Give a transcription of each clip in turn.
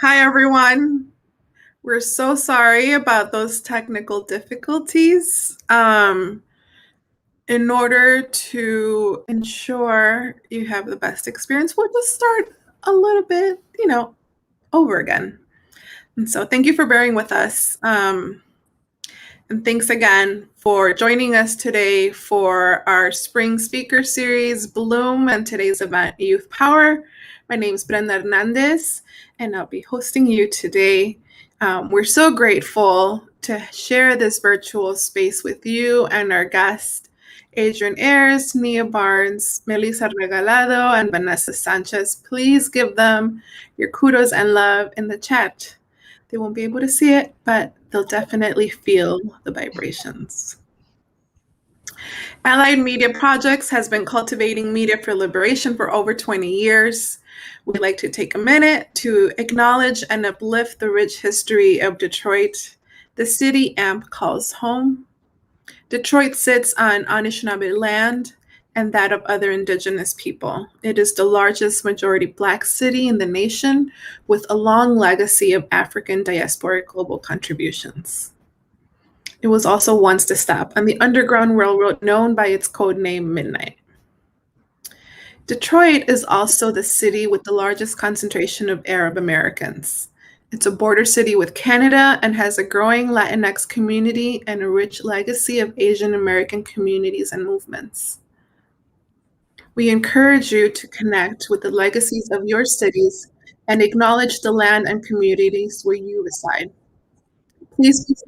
Hi, everyone. We're so sorry about those technical difficulties. In order to ensure you have the best experience, we'll just start a little bit, over again. And so, thank you for bearing with us. And thanks again for joining us today for our spring speaker series, Bloom, and today's event, Youth Power. My name is Brenda Hernandez, and I'll be hosting you today. We're so grateful to share this virtual space with you and our guests, Adrian Ayers, Nia Barnes, Melissa Regalado, and Vanessa Sanchez. Please give them your kudos and love in the chat. They won't be able to see it, but they'll definitely feel the vibrations. Allied Media Projects has been cultivating media for liberation for over 20 years. We'd like to take a minute to acknowledge and uplift the rich history of Detroit, the city AMP calls home. Detroit sits on Anishinaabe land and that of other Indigenous people. It is the largest majority Black city in the nation with a long legacy of African diasporic global contributions. It was also once the stop on the Underground Railroad known by its code name Midnight. Detroit is also the city with the largest concentration of Arab Americans. It's a border city with Canada and has a growing Latinx community and a rich legacy of Asian American communities and movements. We encourage you to connect with the legacies of your cities and acknowledge the land and communities where you reside. Please.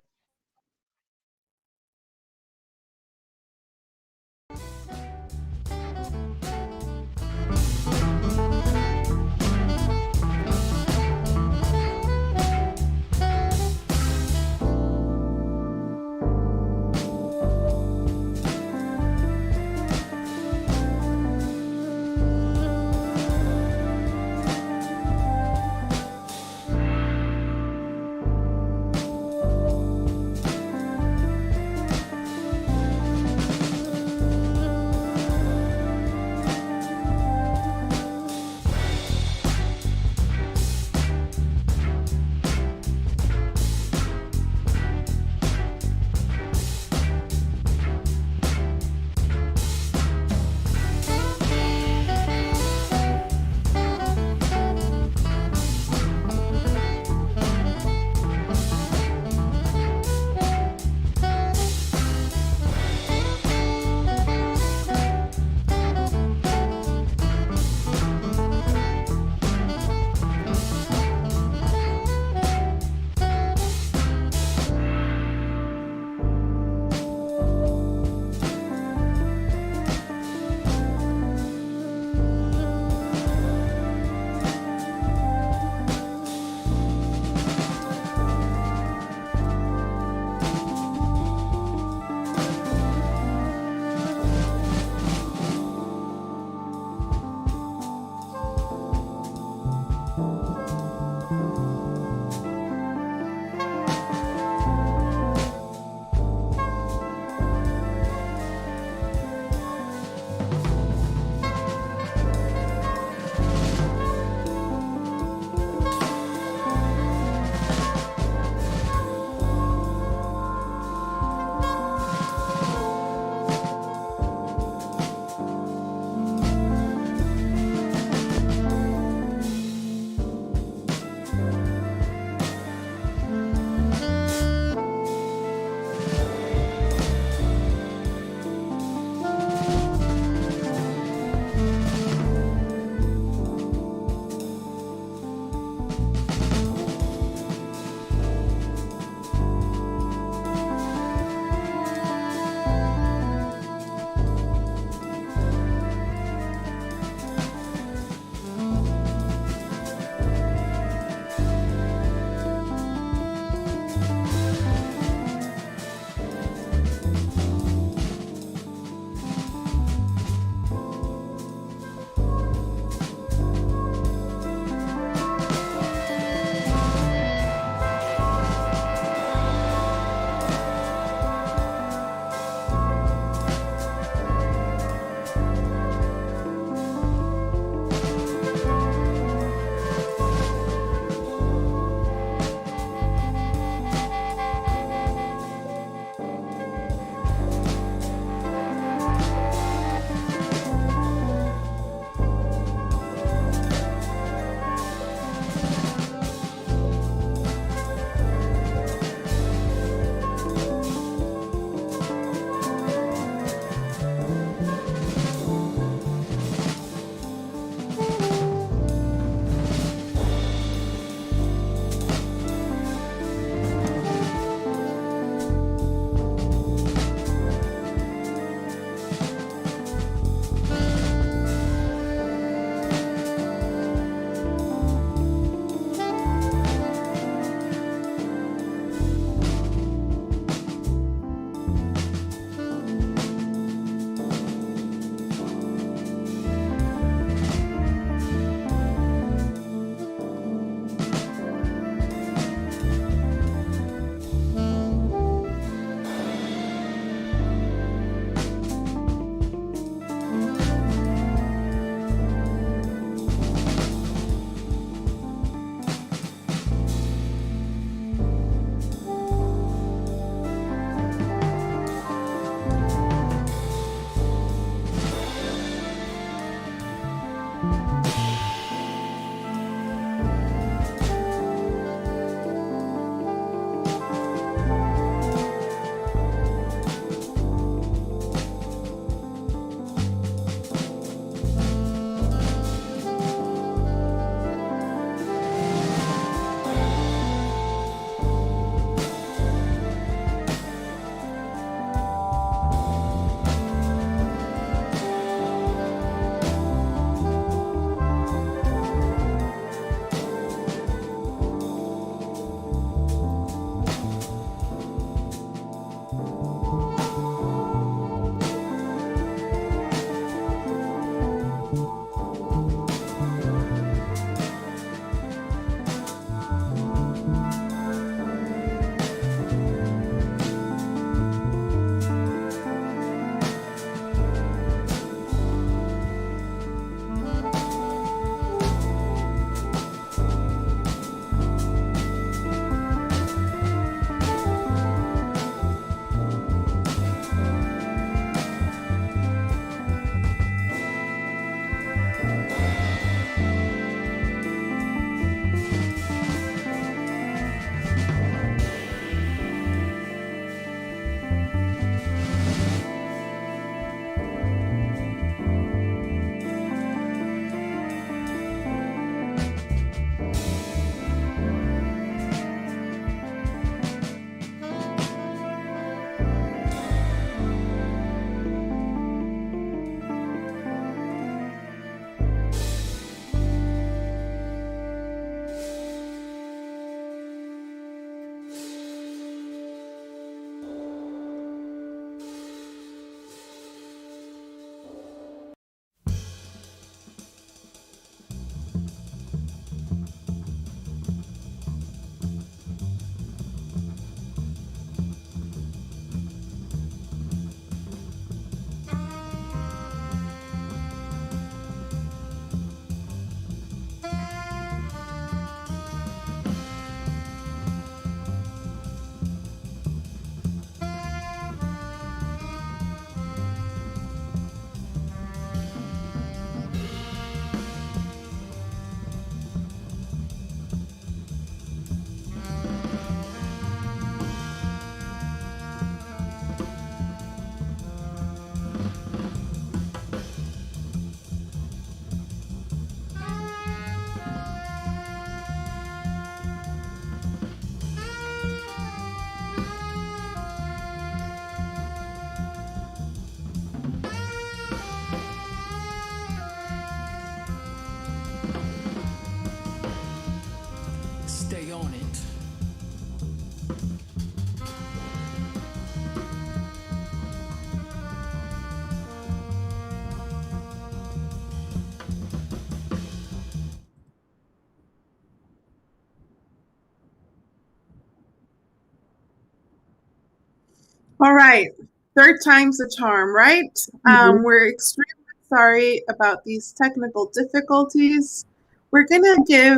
All right. Third time's the charm, right? We're extremely sorry about these technical difficulties. We're going to give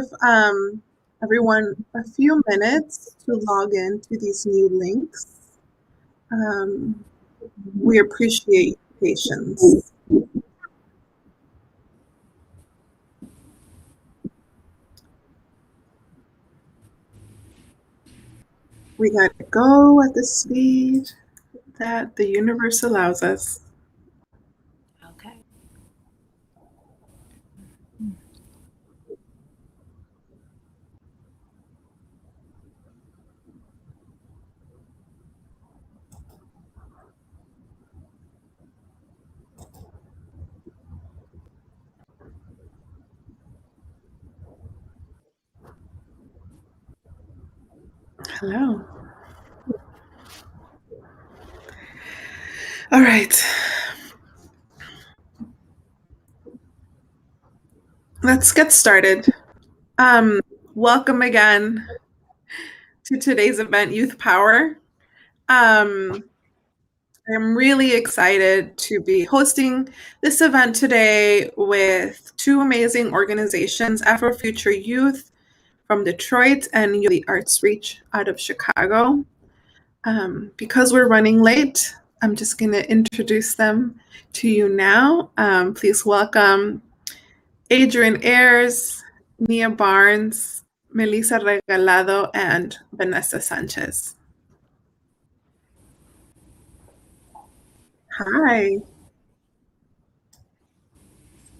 everyone a few minutes to log in to these new links. We appreciate your patience. We got to go at the speed that the universe allows us. Okay. Hello. All right. Let's get started. Welcome again to today's event, Youth Power. I'm really excited to be hosting this event today with two amazing organizations, Afrofuture Youth from Detroit and the Arts Reach out of Chicago. Because we're running late, I'm just going to introduce them to you now. Please welcome Adrian Ayers, Nia Barnes, Melissa Regalado, and Vanessa Sanchez. Hi.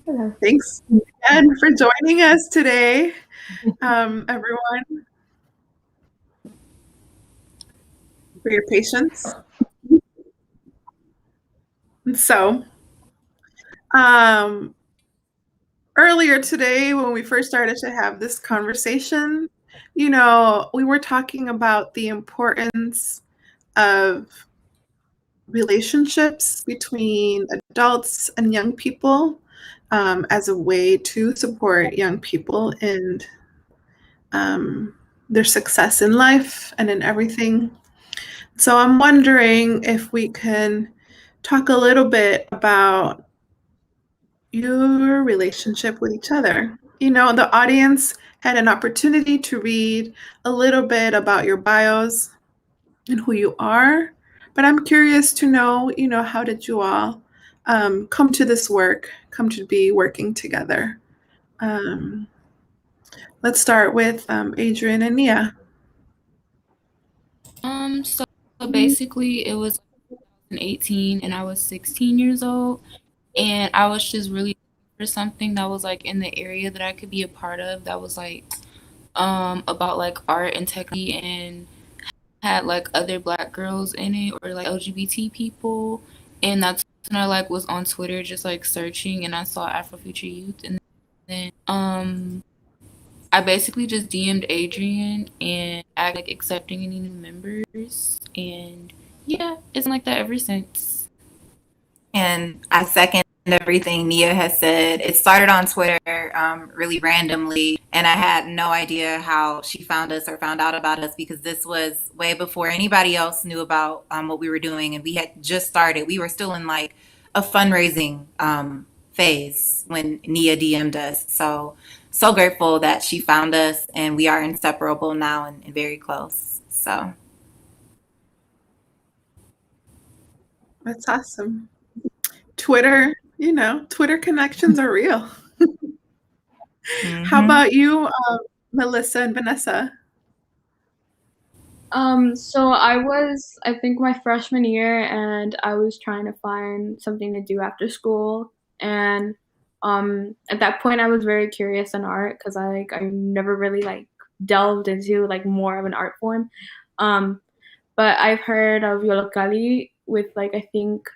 Hello. Thanks again for joining us today, everyone, for your patience. And so, um, earlier today, when we first started to have this conversation, we were talking about the importance of relationships between adults and young people as a way to support young people in their success in life and in everything. So I'm wondering if we can talk a little bit about your relationship with each other. The audience had an opportunity to read a little bit about your bios and who you are, but I'm curious to know, how did you all come to this work, come to be working together? Um, let's start with Adrian and Nia. So basically it was 2018 and I was 16 years old and I was just really looking for something that was like in the area that I could be a part of that was like about like art and technology and had like other black girls in it or like LGBT people, and that's when I like was on Twitter just like searching and I saw Afrofuture Youth, and then I basically just DM'd Adrian and asked like accepting any new members, and yeah, it's been like that ever since. And I second everything Nia has said. It started on Twitter really randomly, and I had no idea how she found us or found out about us because this was way before anybody else knew about what we were doing, and we had just started. We were still in like a fundraising phase when Nia DM'd us. So grateful that she found us, and we are inseparable now and very close. So. That's awesome. Twitter, Twitter connections are real. How Mm-hmm. about you, Melissa and Vanessa? So I think my freshman year, and I was trying to find something to do after school. And at that point, I was very curious in art because I never really like delved into like more of an art form. Um, but I've heard of Yolokali with like I think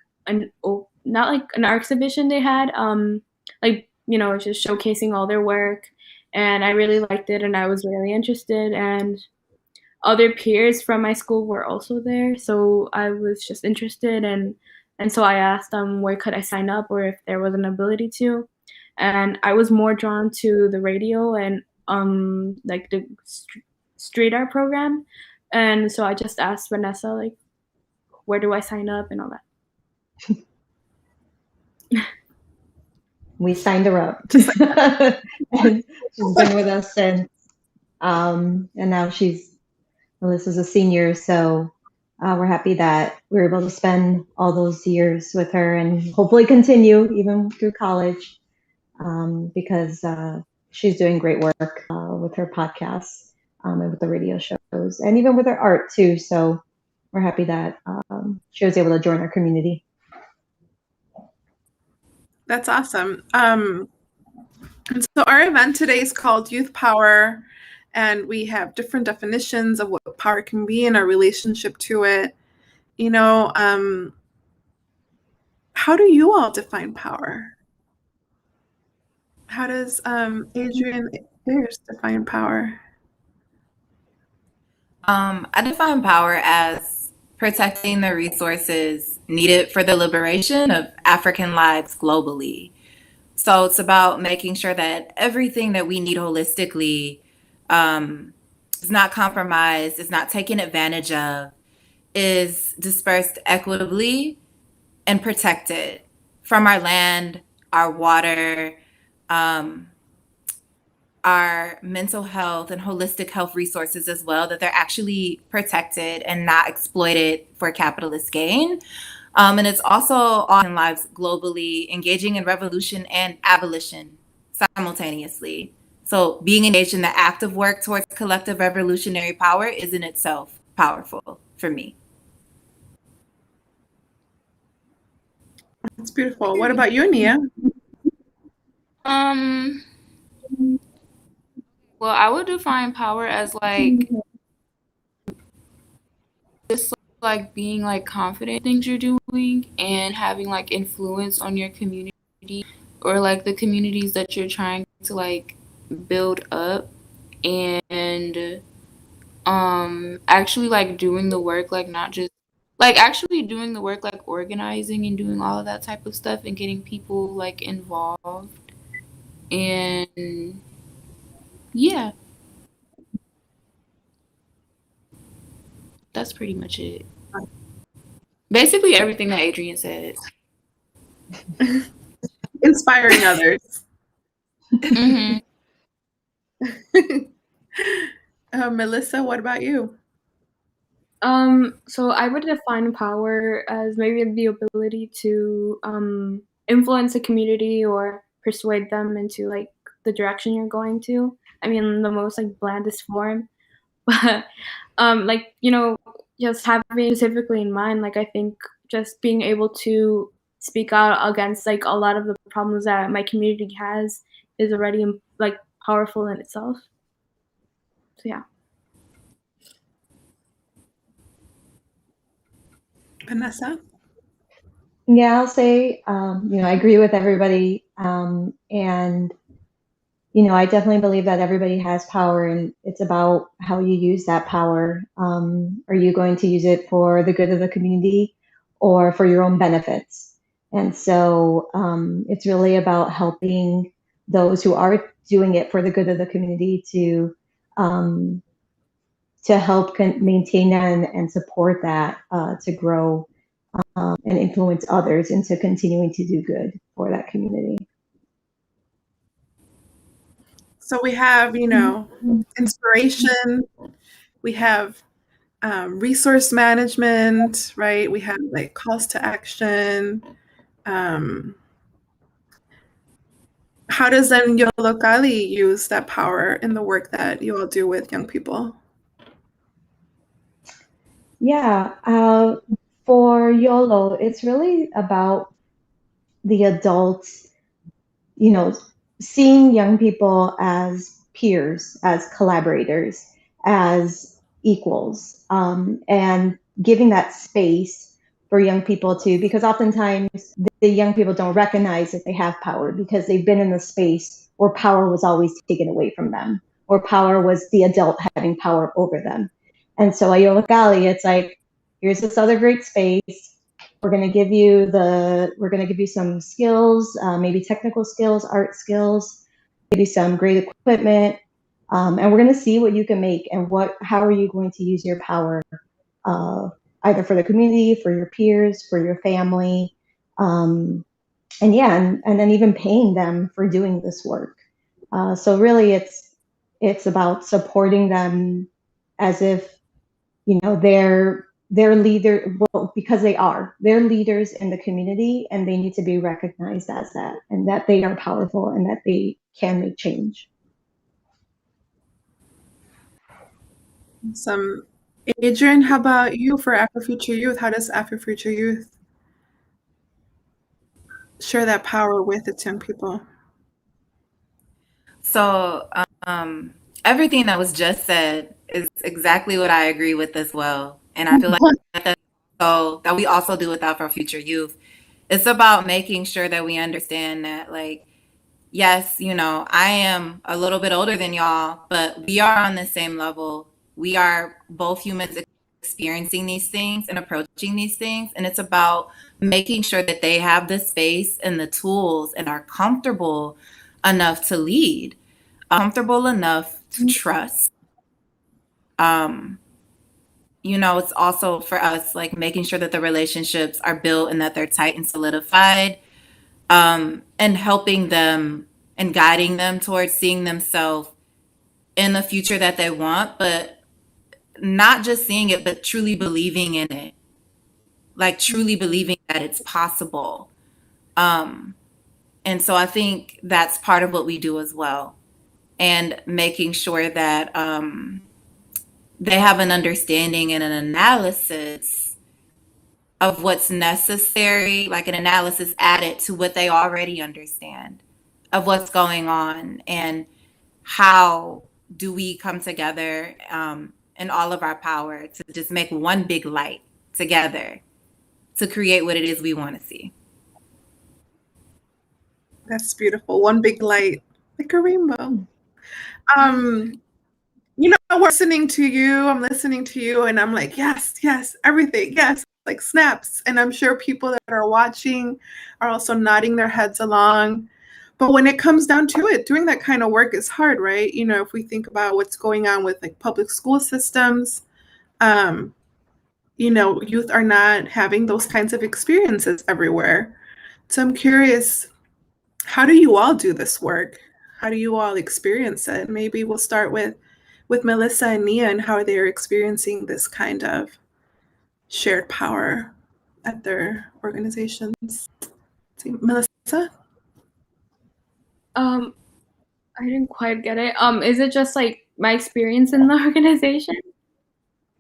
not like an art exhibition they had. Like it's just showcasing all their work, and I really liked it, and I was really interested and other peers from my school were also there, so I was just interested, and so I asked them where could I sign up or if there was an ability to, and I was more drawn to the radio and like the street art program, and so I just asked Vanessa like where do I sign up and all that. We signed her up. And she's been with us since, and now Melissa's a senior, so we're happy that we were able to spend all those years with her and hopefully continue even through college, because she's doing great work with her podcasts and with the radio shows and even with her art too. So we're happy that she was able to join our community. That's awesome. And so our event today is called Youth Power, and we have different definitions of what power can be and our relationship to it. How do you all define power? How does Adrian Ayers define power? I define power as protecting the resources needed for the liberation of African lives globally. So it's about making sure that everything that we need holistically is not compromised, is not taken advantage of, is dispersed equitably and protected from our land, our water, our mental health and holistic health resources as well, that they're actually protected and not exploited for capitalist gain. And it's also on lives globally, engaging in revolution and abolition simultaneously. So being engaged in the active work towards collective revolutionary power is in itself powerful for me. That's beautiful. What about you, Nia? Well, I would define power as like just like being like confident in things you're doing and having like influence on your community or like the communities that you're trying to like build up, and actually like doing the work, like not just like actually doing the work, like organizing and doing all of that type of stuff and getting people like involved. And yeah, that's pretty much it. Basically everything that Adrian said. Inspiring others. Mm-hmm. Melissa, what about you? So I would define power as maybe the ability to influence a community or persuade them into like the direction you're going to. I mean, the most like blandest form, but like just having specifically in mind, like I think just being able to speak out against like a lot of the problems that my community has is already like powerful in itself. So yeah. Vanessa? Yeah, I'll say, I agree with everybody. And, I definitely believe that everybody has power, and it's about how you use that power. Are you going to use it for the good of the community or for your own benefits? And so it's really about helping those who are doing it for the good of the community to help maintain that and support that, to grow and influence others into continuing to do good for that community. So we have, inspiration, we have resource management, right? We have like calls to action. How does then Yolo Kali use that power in the work that you all do with young people? Yeah, for YOLO, it's really about the adults, seeing young people as peers, as collaborators, as equals, and giving that space for young people too, because oftentimes the young people don't recognize that they have power because they've been in the space where power was always taken away from them, or power was the adult having power over them. And so Ayola Gali, it's like, here's this other great space. We're going to give you some skills, maybe technical skills, art skills, maybe some great equipment, and we're going to see what you can make and how are you going to use your power either for the community, for your peers, for your family. And yeah, and then even paying them for doing this work. So really it's about supporting them as if, they're leader, well, because they're leaders in the community, and they need to be recognized as that, and that they are powerful and that they can make change. Adrian, how about you for Afrofuture Youth? How does Afrofuture Youth share that power with its young people? So everything that was just said is exactly what I agree with as well. And I feel like that we also do with Afrofuture Youth. It's about making sure that we understand that, like, yes, I am a little bit older than y'all, but we are on the same level. We are both humans experiencing these things and approaching these things. And it's about making sure that they have the space and the tools and are comfortable enough to lead, comfortable enough to trust. It's also for us, like, making sure that the relationships are built and that they're tight and solidified, and helping them and guiding them towards seeing themselves in the future that they want, but not just seeing it, but truly believing in it, like truly believing that it's possible. And so I think that's part of what we do as well, and making sure that they have an understanding and an analysis of what's necessary, like an analysis added to what they already understand of what's going on, and how do we come together in all of our power to just make one big light together to create what it is we want to see. That's beautiful. One big light, like a rainbow. We're listening to you. I'm listening to you, and I'm like, yes, everything, yes, like snaps. And I'm sure people that are watching are also nodding their heads along. But when it comes down to it, doing that kind of work is hard, right? If we think about what's going on with like public school systems, youth are not having those kinds of experiences everywhere. So I'm curious, how do you all do this work? How do you all experience it? Maybe we'll start with Melissa and Nia and how they're experiencing this kind of shared power at their organizations. Melissa? I didn't quite get it. Is it just like my experience in the organization?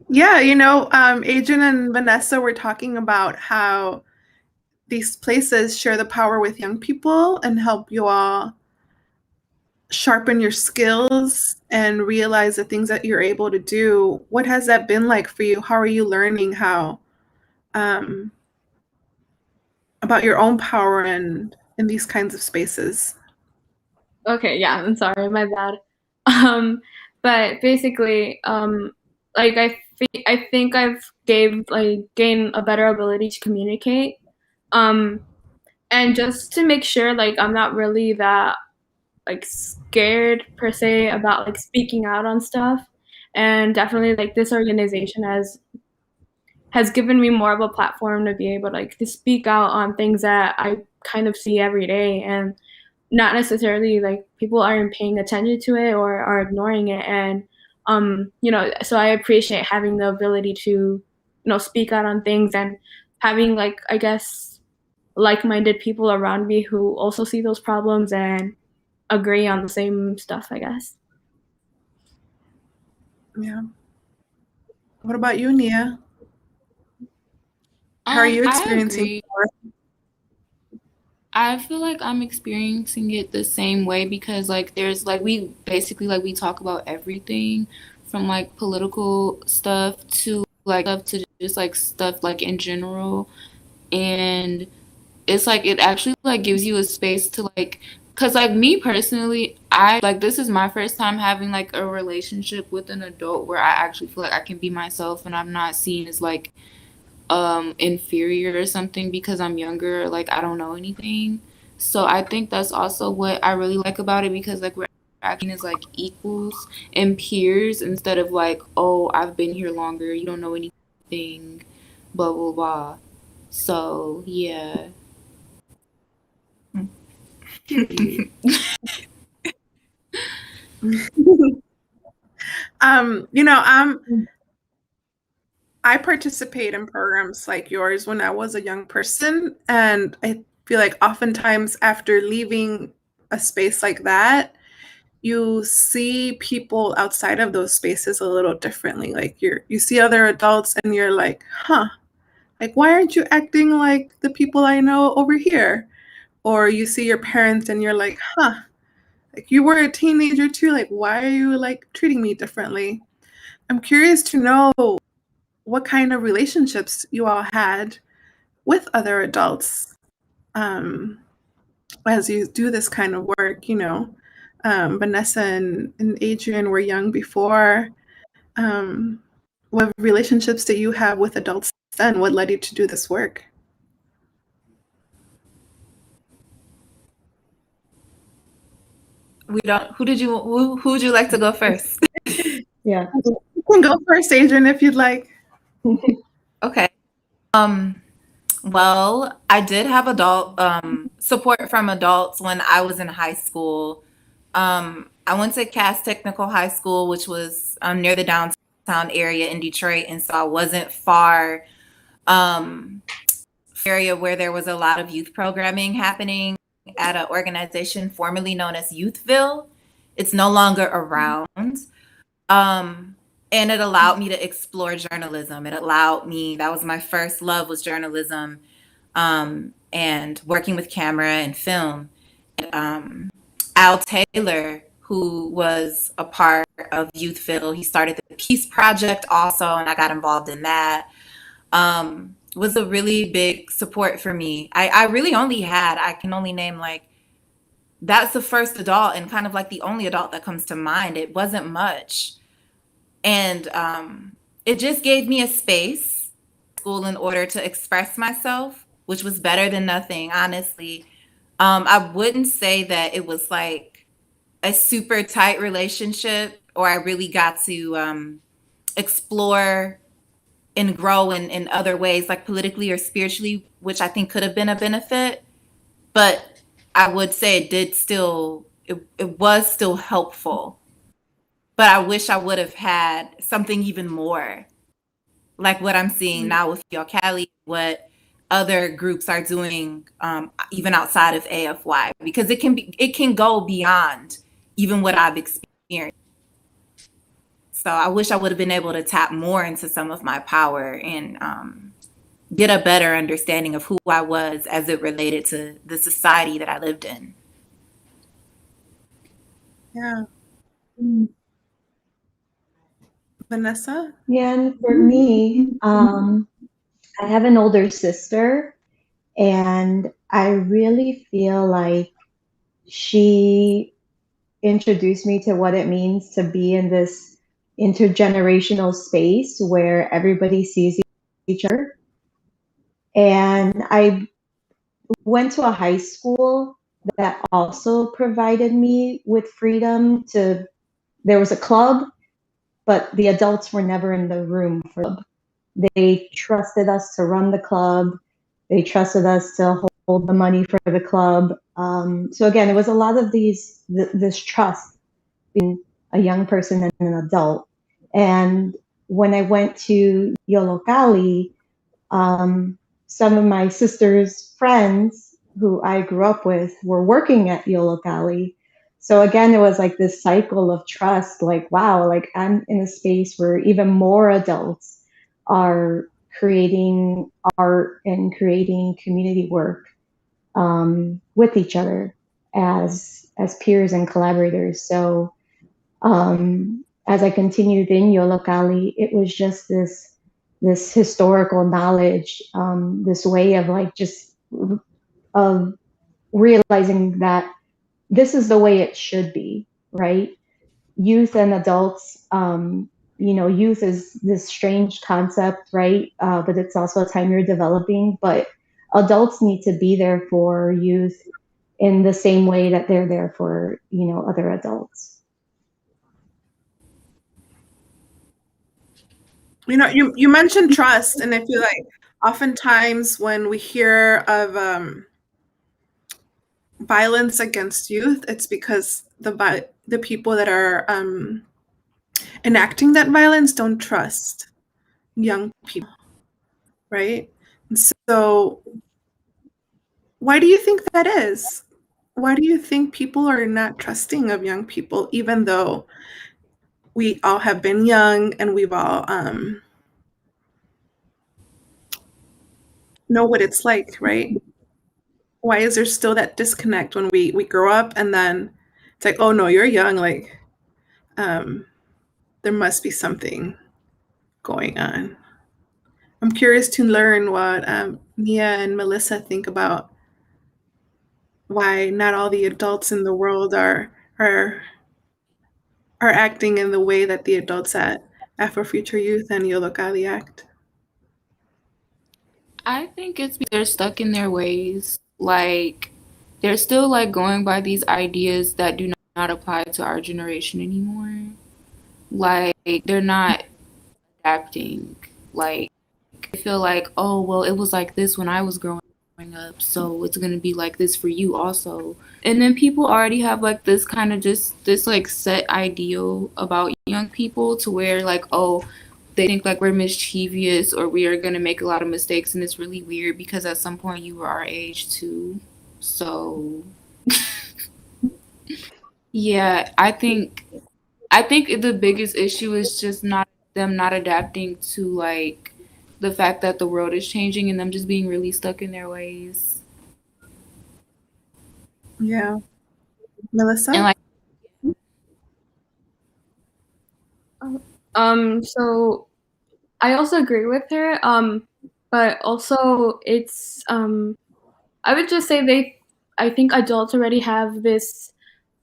Yeah, Adrian and Vanessa were talking about how these places share the power with young people and help you all sharpen your skills and realize the things that you're able to do. What has that been like for you? How are you learning how about your own power and in these kinds of spaces? Okay, yeah, I'm sorry, my bad. But basically, like I think I've gained a better ability to communicate, and just to make sure like I'm not really that like scared per se about like speaking out on stuff. And definitely like this organization has given me more of a platform to be able to speak out on things that I kind of see every day, and not necessarily like people aren't paying attention to it or are ignoring it. And so I appreciate having the ability to speak out on things, and having like, I guess, like-minded people around me who also see those problems and agree on the same stuff, I guess. Yeah. What about you, Nia? How are you experiencing power? I feel like I'm experiencing it the same way, because like there's like we basically like we talk about everything from like political stuff to just like stuff like in general. And it's like it actually like gives you a space to like, because like me personally, I like this is my first time having like a relationship with an adult where I actually feel like I can be myself and I'm not seen as like inferior or something because I'm younger, like I don't know anything. So I think that's also what I really like about it, because like we're acting as like equals and peers instead of like, oh, I've been here longer, you don't know anything. blah blah blah. So yeah. Period. You know, I participate in programs like yours when I was a young person, and I feel like oftentimes after leaving a space like that, you see people outside of those spaces a little differently. Like you see other adults and you're like, huh, like why aren't you acting like the people I know over here? Or you see your parents and you're like, huh, like you were a teenager too, like why are you like treating me differently? I'm curious to know what kind of relationships you all had with other adults as you do this kind of work. Vanessa and Adrian were young before. What relationships did you have with adults then? What led you to do this work? We don't. Who would you like to go first? Yeah. You can go first, Adrian, if you'd like. Okay. Well, I did have adult support from adults when I was in high school. I went to Cass Technical High School, which was near the downtown area in Detroit, and so I wasn't far area where there was a lot of youth programming happening at an organization formerly known as Youthville. It's no longer around. And it allowed me to explore journalism. It allowed me, that was my first love, was journalism, and working with camera and film. Al Taylor, who was a part of Youthville, he started the Peace Project also, and I got involved in that. Was a really big support for me. I really only had, I can only name like, that's the first adult and kind of like the only adult that comes to mind. It wasn't much. And it just gave me a space, school, in order to express myself, which was better than nothing, honestly. I wouldn't say that it was like a super tight relationship, or I really got to explore and grow in other ways, like politically or spiritually, which I think could have been a benefit. But I would say it was still helpful. But I wish I would have had something even more, like what I'm seeing now with Yo Cali, what other groups are doing, even outside of AFY, because it can go beyond even what I've experienced. So I wish I would have been able to tap more into some of my power and get a better understanding of who I was as it related to the society that I lived in. Yeah. Vanessa? Yeah, and for me, I have an older sister, and I really feel like she introduced me to what it means to be in this intergenerational space where everybody sees each other. And I went to a high school that also provided me with freedom to, there was a club, but the adults were never in the room for the club. They trusted us to run the club. They trusted us to hold the money for the club. So again, it was a lot of this trust between a young person and an adult. And when I went to Yollocalli, some of my sister's friends who I grew up with were working at Yollocalli. So again, it was like this cycle of trust, like, wow, like I'm in a space where even more adults are creating art and creating community work with each other as peers and collaborators. So as I continued in Yollocalli, it was just this historical knowledge, this way of like just of realizing that this is the way it should be, right? Youth and adults, youth is this strange concept, right? But it's also a time you're developing. But adults need to be there for youth in the same way that they're there for, other adults. You mentioned trust, and I feel like oftentimes when we hear of violence against youth, it's because the people that are enacting that violence don't trust young people, right? And so why do you think that is? Why do you think people are not trusting of young people, even though we all have been young and we've all know what it's like, right? Why is there still that disconnect when we grow up and then it's like, oh no, you're young, like there must be something going on. I'm curious to learn what Nia and Melissa think about why not all the adults in the world are acting in the way that the adults at Afrofuture Youth and Yolokali act. I think it's because they're stuck in their ways. Like, they're still like going by these ideas that do not apply to our generation anymore. Like, they're not adapting. Like, I feel like, oh, well, it was like this when I was growing up, so it's going to be like this for you also. And then people already have like this kind of just this like set ideal about young people to where like, oh, they think like we're mischievous or we are going to make a lot of mistakes. And it's really weird because at some point you were our age too. So, yeah, I think the biggest issue is just not them not adapting to like the fact that the world is changing and them just being really stuck in their ways. Yeah. Melissa? And like So I also agree with her. But also it's I would just say I think adults already have this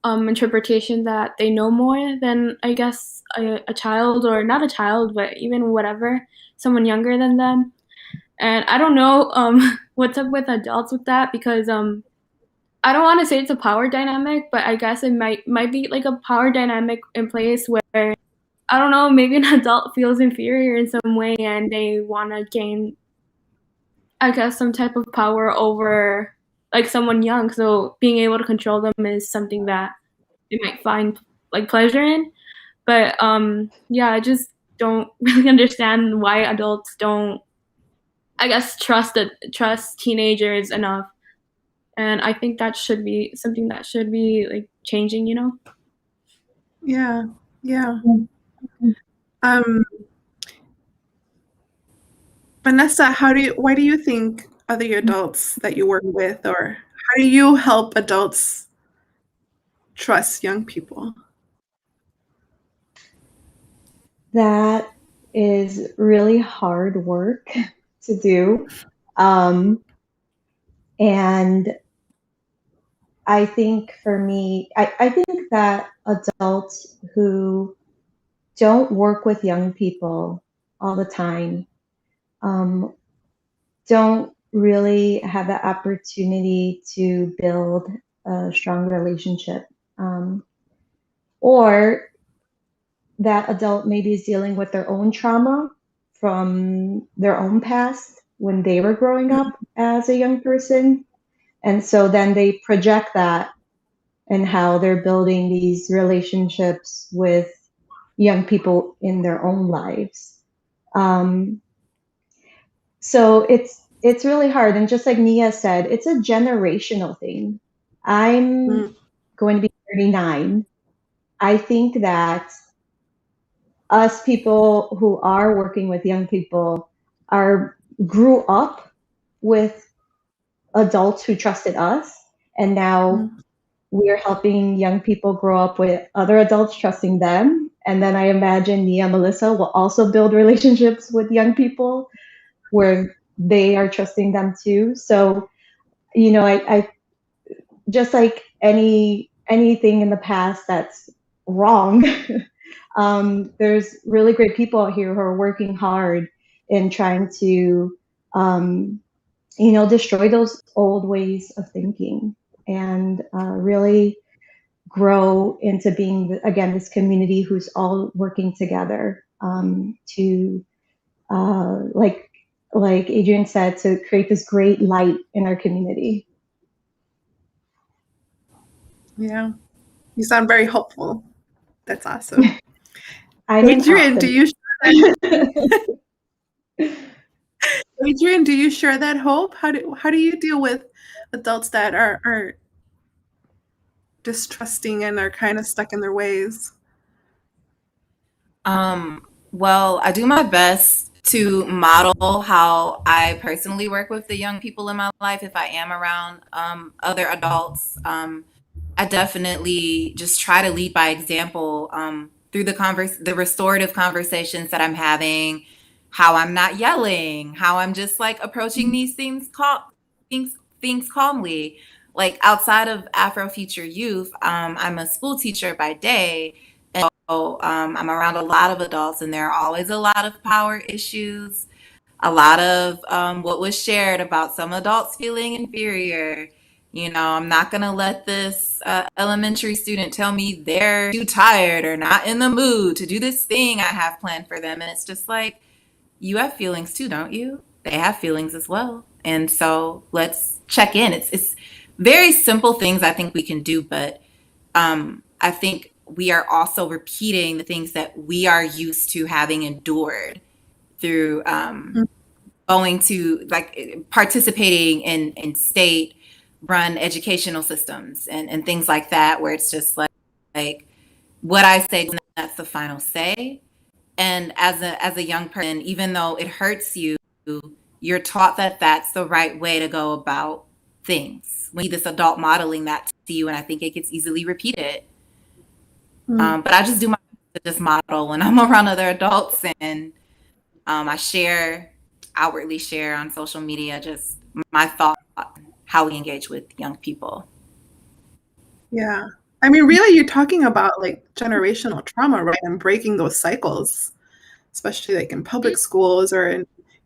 interpretation that they know more than I guess a child, or not a child, but even whatever, someone younger than them. And I don't know what's up with adults with that, because I don't want to say it's a power dynamic, but I guess it might be like a power dynamic in place where, I don't know, maybe an adult feels inferior in some way and they want to gain, I guess, some type of power over like someone young. So being able to control them is something that they might find like pleasure in. But yeah, I just don't really understand why adults don't, I guess, trust teenagers enough. And I think that should be something that should be like changing, you know? Yeah. Yeah. Vanessa, why do you think other adults that you work with, or how do you help adults trust young people? That is really hard work to do. And I think for me, I think that adults who don't work with young people all the time don't really have the opportunity to build a strong relationship. Or that adult maybe is dealing with their own trauma from their own past when they were growing up as a young person. And so then they project that and how they're building these relationships with young people in their own lives. So it's really hard. And just like Nia said, it's a generational thing. I'm going to be 39. I think that us people who are working with young people grew up with adults who trusted us, and now we're helping young people grow up with other adults trusting them. And then I imagine Nia and Melissa will also build relationships with young people where they are trusting them too. So, you know, I just like anything in the past that's wrong. There's really great people out here who are working hard in trying to, destroy those old ways of thinking and really grow into being, again, this community who's all working together to, like like Adrian said, to create this great light in our community. Yeah. You sound very hopeful. That's awesome. I'm an Adrian, optimist. Adrian, do you share that hope? How do you deal with adults that are distrusting and are kind of stuck in their ways? Well, I do my best to model how I personally work with the young people in my life if I am around other adults. I definitely just try to lead by example through the restorative conversations that I'm having, how I'm not yelling, how I'm just like approaching these things calmly. Like outside of Afro Future Youth, I'm a school teacher by day. So I'm around a lot of adults, and there are always a lot of power issues, a lot of what was shared about some adults feeling inferior. You know, I'm not going to let this elementary student tell me they're too tired or not in the mood to do this thing I have planned for them. And it's just like, you have feelings too, don't you? They have feelings as well. And so let's check in. It's very simple things I think we can do, but I think we are also repeating the things that we are used to having endured through going to like participating in state run educational systems and things like that, where it's just like what I say, that's the final say. And as a young person, even though it hurts you, you're taught that that's the right way to go about things. We need this adult modeling that to you, and I think it gets easily repeated. But I just do my best to just model when I'm around other adults, and I outwardly share on social media just my thoughts on how we engage with young people. Yeah. I mean, really, you're talking about like generational trauma, right? And breaking those cycles, especially like in public schools or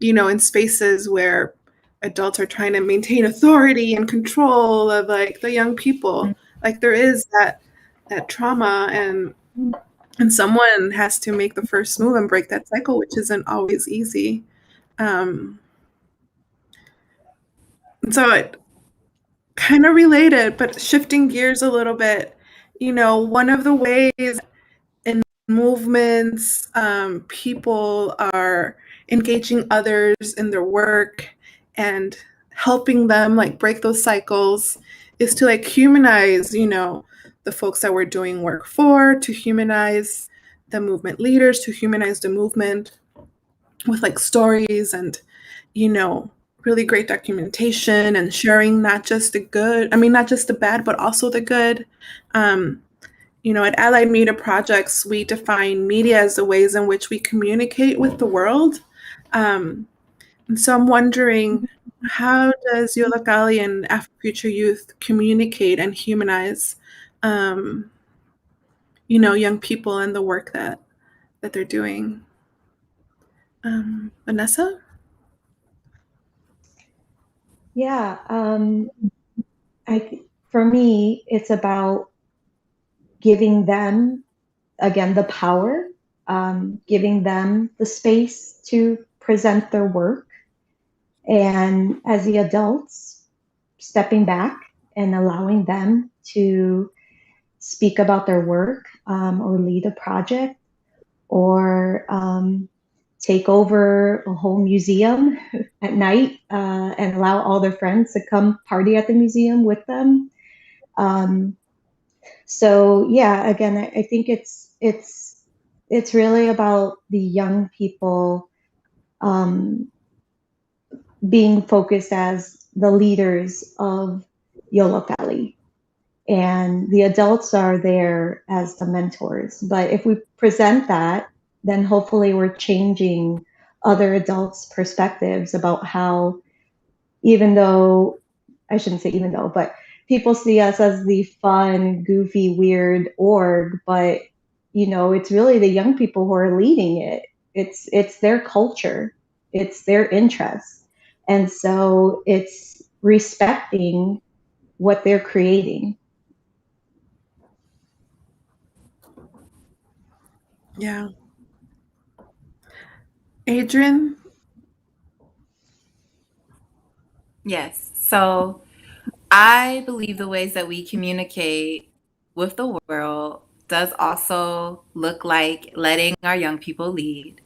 in spaces where adults are trying to maintain authority and control of like the young people. Like there is that trauma and someone has to make the first move and break that cycle, which isn't always easy. And so it kind of related, but shifting gears a little bit, one of the ways in movements, people are engaging others in their work and helping them like break those cycles is to like humanize, the folks that we're doing work for, to humanize the movement leaders, to humanize the movement with like stories and, really great documentation and sharing not just the bad, but also the good. At Allied Media Projects, we define media as the ways in which we communicate with the world. And so I'm wondering, how does Yola and Afrofuture Youth communicate and humanize, young people and the work that they're doing? Vanessa? Yeah, for me, it's about giving them, again, the power, giving them the space to present their work. And as the adults, stepping back and allowing them to speak about their work, or lead a project, or take over a whole museum at night, and allow all their friends to come party at the museum with them. So yeah, again, I think it's really about the young people being focused as the leaders of Yollocalli, and the adults are there as the mentors. But if we present that, then hopefully we're changing other adults' perspectives about how, even though, I shouldn't say even though, but people see us as the fun, goofy, weird org, but it's really the young people who are leading it. It's their culture, it's their interests, and so it's respecting what they're creating. Yeah. Adrian, Yes. So I believe the ways that we communicate with the world does also look like letting our young people lead,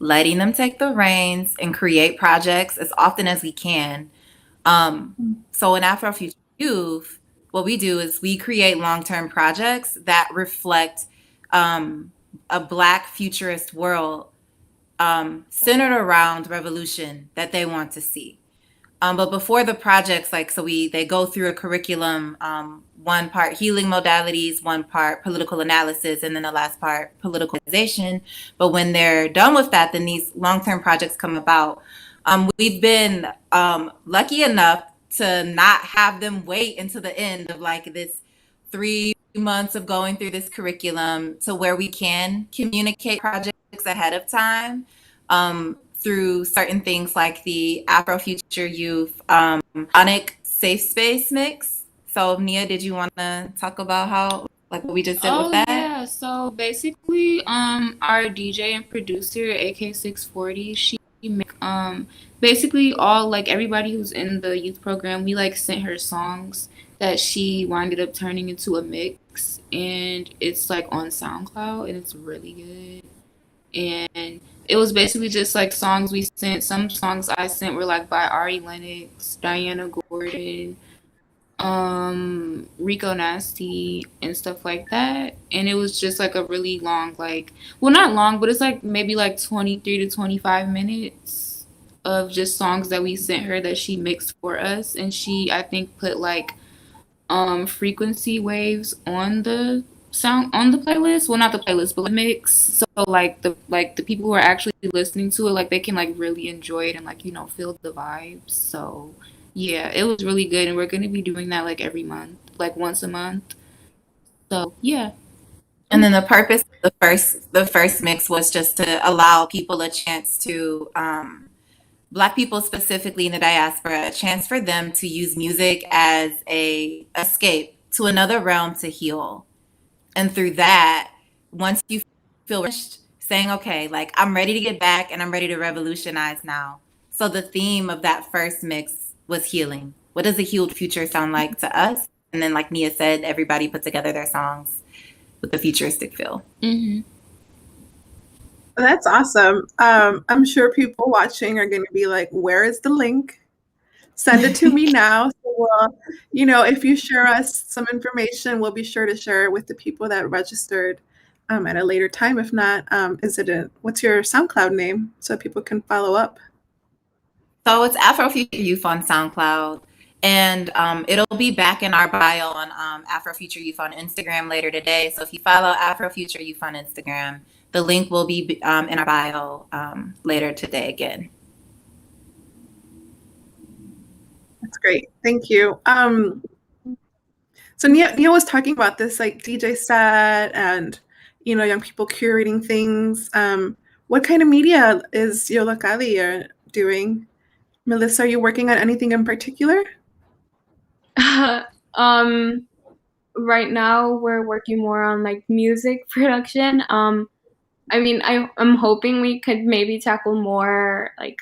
letting them take the reins and create projects as often as we can. So in Afrofuture Youth, what we do is we create long-term projects that reflect um, a Black futurist world centered around revolution that they want to see. But before the projects, like, so they go through a curriculum, one part healing modalities, one part political analysis, and then the last part politicalization. But when they're done with that, then these long-term projects come about. We've been lucky enough to not have them wait until the end of like this 3 months of going through this curriculum to where we can communicate projects ahead of time. Through certain things like the Afrofuture Youth Sonic Safe Space Mix. So, Nia, did you want to talk about how, like, what we just did with Oh that? yeah, so basically, our DJ and producer, AK640, she make basically all like everybody who's in the youth program, we like sent her songs that she winded up turning into a mix, and it's like on SoundCloud, and it's really good. And it was basically just like songs we sent. Some songs I sent were like by Ari Lennox, Diana Gordon, Rico Nasty and stuff like that. And it was just like a really long, like, well, not long, but it's like maybe like 23 to 25 minutes of just songs that we sent her that she mixed for us. And she, I think, put like frequency waves on the sound on the playlist. Well, not the playlist, but the mix. So like the people who are actually listening to it, like they can like really enjoy it and like feel the vibes. So yeah, it was really good, and we're gonna be doing that like every month, like once a month. So yeah. And then the purpose of the first mix was just to allow people a chance to Black people specifically in the diaspora, a chance for them to use music as a escape to another realm to heal. And through that, once you feel refreshed, saying, okay, like I'm ready to get back and I'm ready to revolutionize now. So the theme of that first mix was healing. What does a healed future sound like to us? And then, like Nia said, everybody put together their songs with a futuristic feel. Mm-hmm. That's awesome. I'm sure people watching are going to be like, where is the link? Send it to me now. So we'll, if you share us some information, we'll be sure to share it with the people that registered at a later time. If not, what's your SoundCloud name so people can follow up? So it's Afrofuture Youth on SoundCloud. And it'll be back in our bio on Afrofuture Youth on Instagram later today. So if you follow Afrofuture Youth on Instagram, the link will be in our bio later today again. That's great. Thank you. So Nia was talking about this like DJ set and, young people curating things. What kind of media is Yolocali doing? Melissa, are you working on anything in particular? Right now we're working more on like music production. I mean, I'm hoping we could maybe tackle more like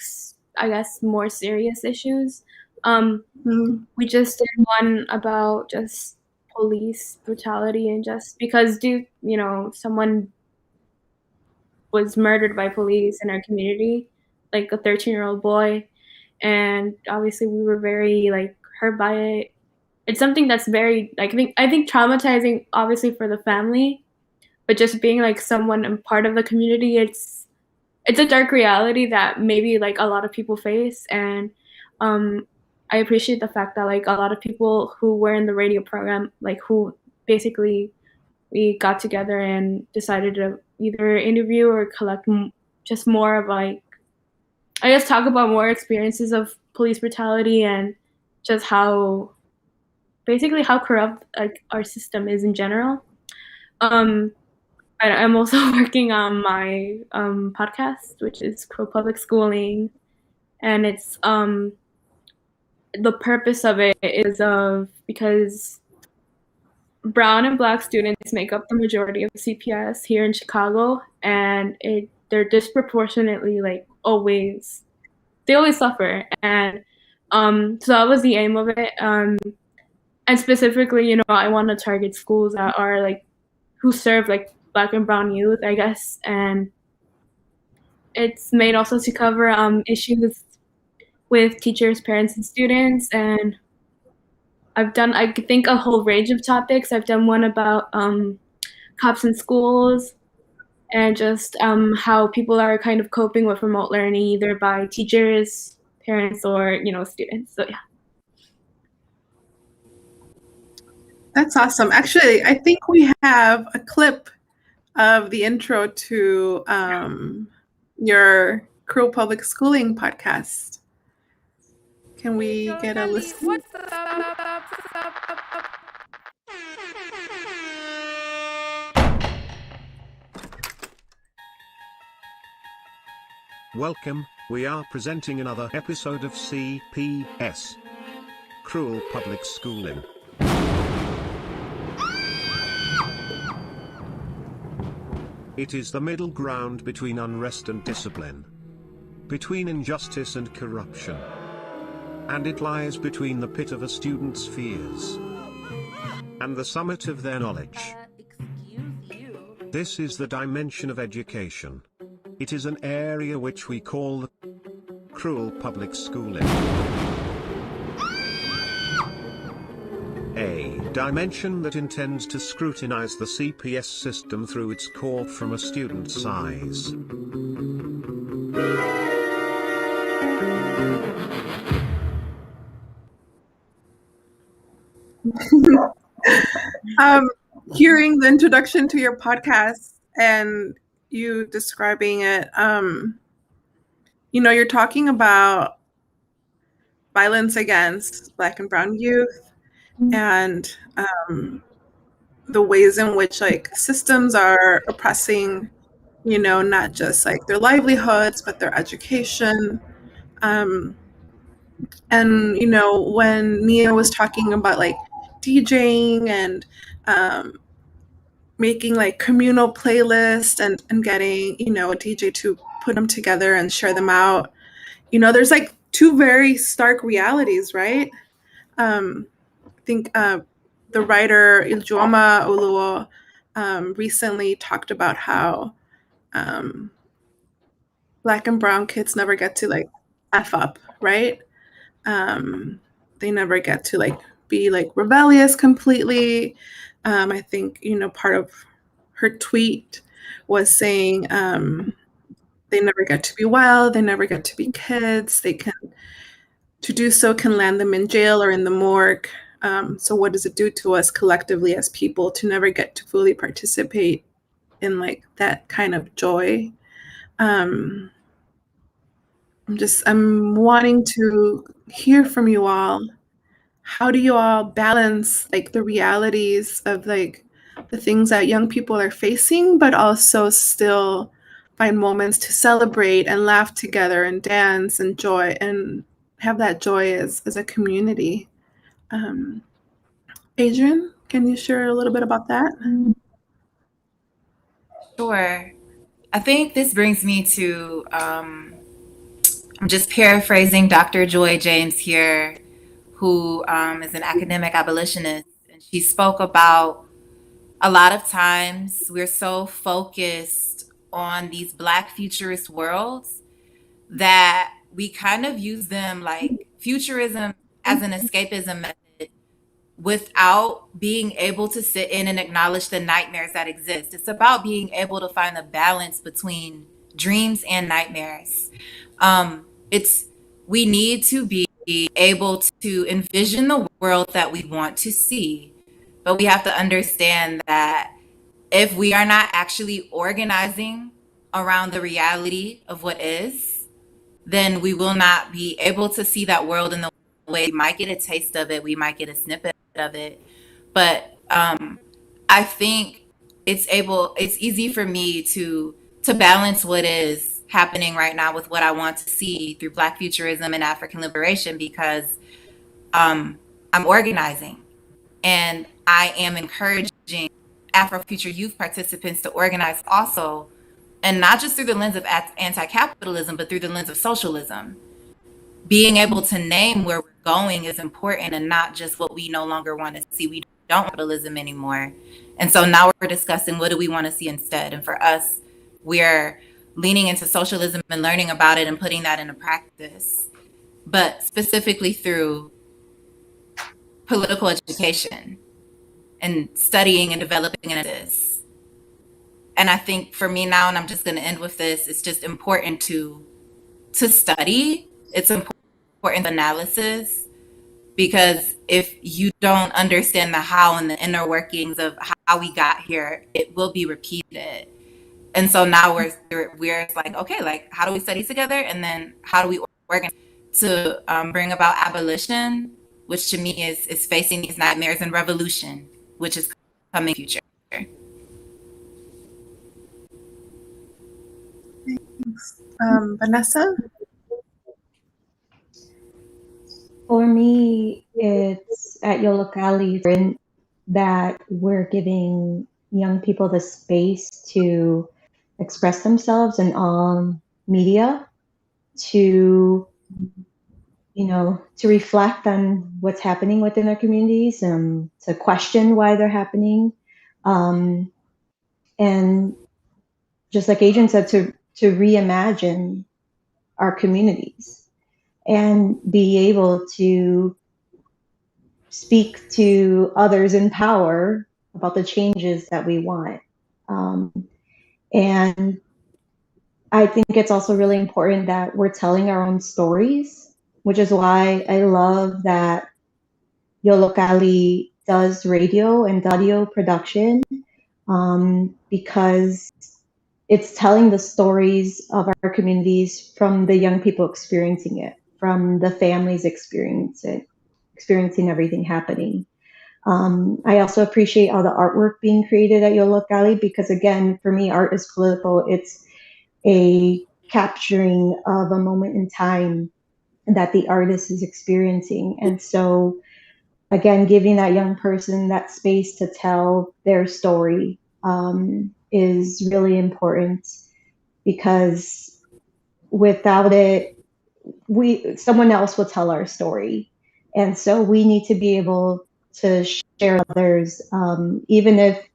I guess more serious issues. We just did one about just police brutality, and just because someone was murdered by police in our community, like a 13-year-old boy, and obviously we were very like hurt by it. It's something that's very like I think traumatizing, obviously, for the family, but just being like someone and part of the community, it's a dark reality that maybe like a lot of people face. And I appreciate the fact that like a lot of people who were in the radio program, like who basically we got together and decided to either interview or collect just more of like, I guess, talk about more experiences of police brutality and just how basically how corrupt like our system is in general. I'm also working on my podcast, which is Crow Public Schooling, and it's the purpose of it is because brown and black students make up the majority of CPS here in Chicago, and they're disproportionately like they always suffer. And So that was the aim of it. And specifically, I want to target schools that are like who serve like Black and brown youth, I guess, and it's made also to cover issues with teachers, parents, and students. And I've done, I think, a whole range of topics. I've done one about cops in schools and just how people are kind of coping with remote learning, either by teachers, parents, or students. So yeah. That's awesome. Actually, I think we have a clip of the intro to your Cruel Public Schooling podcast. Can we get a listen? What's up? Welcome, we are presenting another episode of CPS. Cruel Public Schooling. It is the middle ground between unrest and discipline. Between injustice and corruption. And it lies between the pit of a student's fears and the summit of their knowledge. This is the dimension of education. It is an area which we call the cruel public schooling. A dimension that intends to scrutinize the CPS system through its core from a student's eyes. Hearing the introduction to your podcast and you describing it, you're talking about violence against Black and brown youth and the ways in which like systems are oppressing, not just like their livelihoods, but their education. And, when Nia was talking about like DJing and making like communal playlists and getting, a DJ to put them together and share them out, there's like two very stark realities, right? I think the writer Ijeoma Oluo recently talked about how Black and brown kids never get to like F up, right? They never get to like be like rebellious completely. I think, part of her tweet was saying they never get to be wild, they never get to be kids. To do so can land them in jail or in the morgue. So what does it do to us collectively as people to never get to fully participate in like that kind of joy? I'm wanting to hear from you all. How do you all balance like the realities of like the things that young people are facing, but also still find moments to celebrate and laugh together and dance and joy and have that joy as a community? Adrian, can you share a little bit about that? Sure. I think this brings me to, I'm just paraphrasing Dr. Joy James here, who is an academic abolitionist. And she spoke about a lot of times we're so focused on these Black futurist worlds that we kind of use them like futurism as an escapism method without being able to sit in and acknowledge the nightmares that exist. It's about being able to find a balance between dreams and nightmares. We need to be able to envision the world that we want to see, but we have to understand that if we are not actually organizing around the reality of what is, then we will not be able to see that world in the way. We might get a taste of it, we might get a snippet of it, but I think it's easy for me to balance what is happening right now with what I want to see through Black futurism and African liberation, because I'm organizing and I am encouraging Afrofuture youth participants to organize also, and not just through the lens of anti-capitalism, but through the lens of socialism. being able to name where we're going is important, and not just what we no longer want to see. We don't want capitalism anymore. And so now we're discussing what do we want to see instead. And for us, we're leaning into socialism and learning about it and putting that into practice, but specifically through political education and studying and developing analysis. And I think for me now, and I'm just going to end with this, it's just important to study. It's important analysis, because if you don't understand the how and the inner workings of how we got here, it will be repeated. And so now we're like, okay, like, how do we study together, and then how do we organize to bring about abolition, which to me is facing these nightmares, and revolution, which is coming in the future. Thanks. Vanessa? For me, it's at Yollocalli that we're giving young people the space to express themselves in all media, to to reflect on what's happening within their communities, to question why they're happening, and just like Adrian said, to reimagine our communities and be able to speak to others in power about the changes that we want. And I think it's also really important that we're telling our own stories, which is why I love that Yollocalli does radio and audio production, because it's telling the stories of our communities from the young people experiencing it, from the families experiencing everything happening. I also appreciate all the artwork being created at Yollocalli, because again, for me, art is political. It's a capturing of a moment in time that the artist is experiencing. And so again, giving that young person that space to tell their story is really important, because without it, someone else will tell our story. And so we need to be able to share with others, even if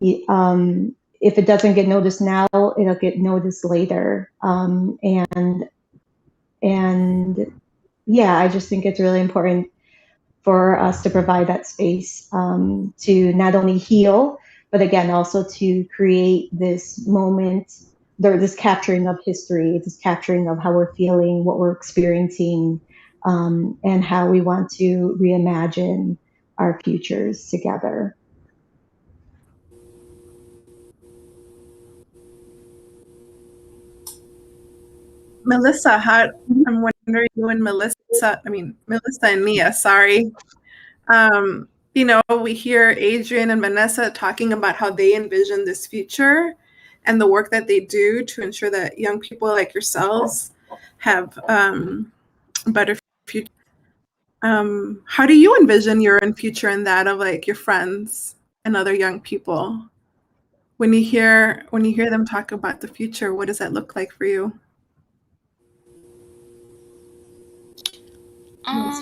it doesn't get noticed now, it'll get noticed later. And yeah, I just think it's really important for us to provide that space, to not only heal, but again, also to create this moment, this capturing of history, this capturing of how we're feeling, what we're experiencing, and how we want to reimagine our futures together. Melissa, I'm wondering, you and Melissa and Nia, sorry. We hear Adrian and Vanessa talking about how they envision this future and the work that they do to ensure that young people like yourselves have a better future. How do you envision your own future and that of like your friends and other young people? When you hear them talk about the future, what does that look like for you?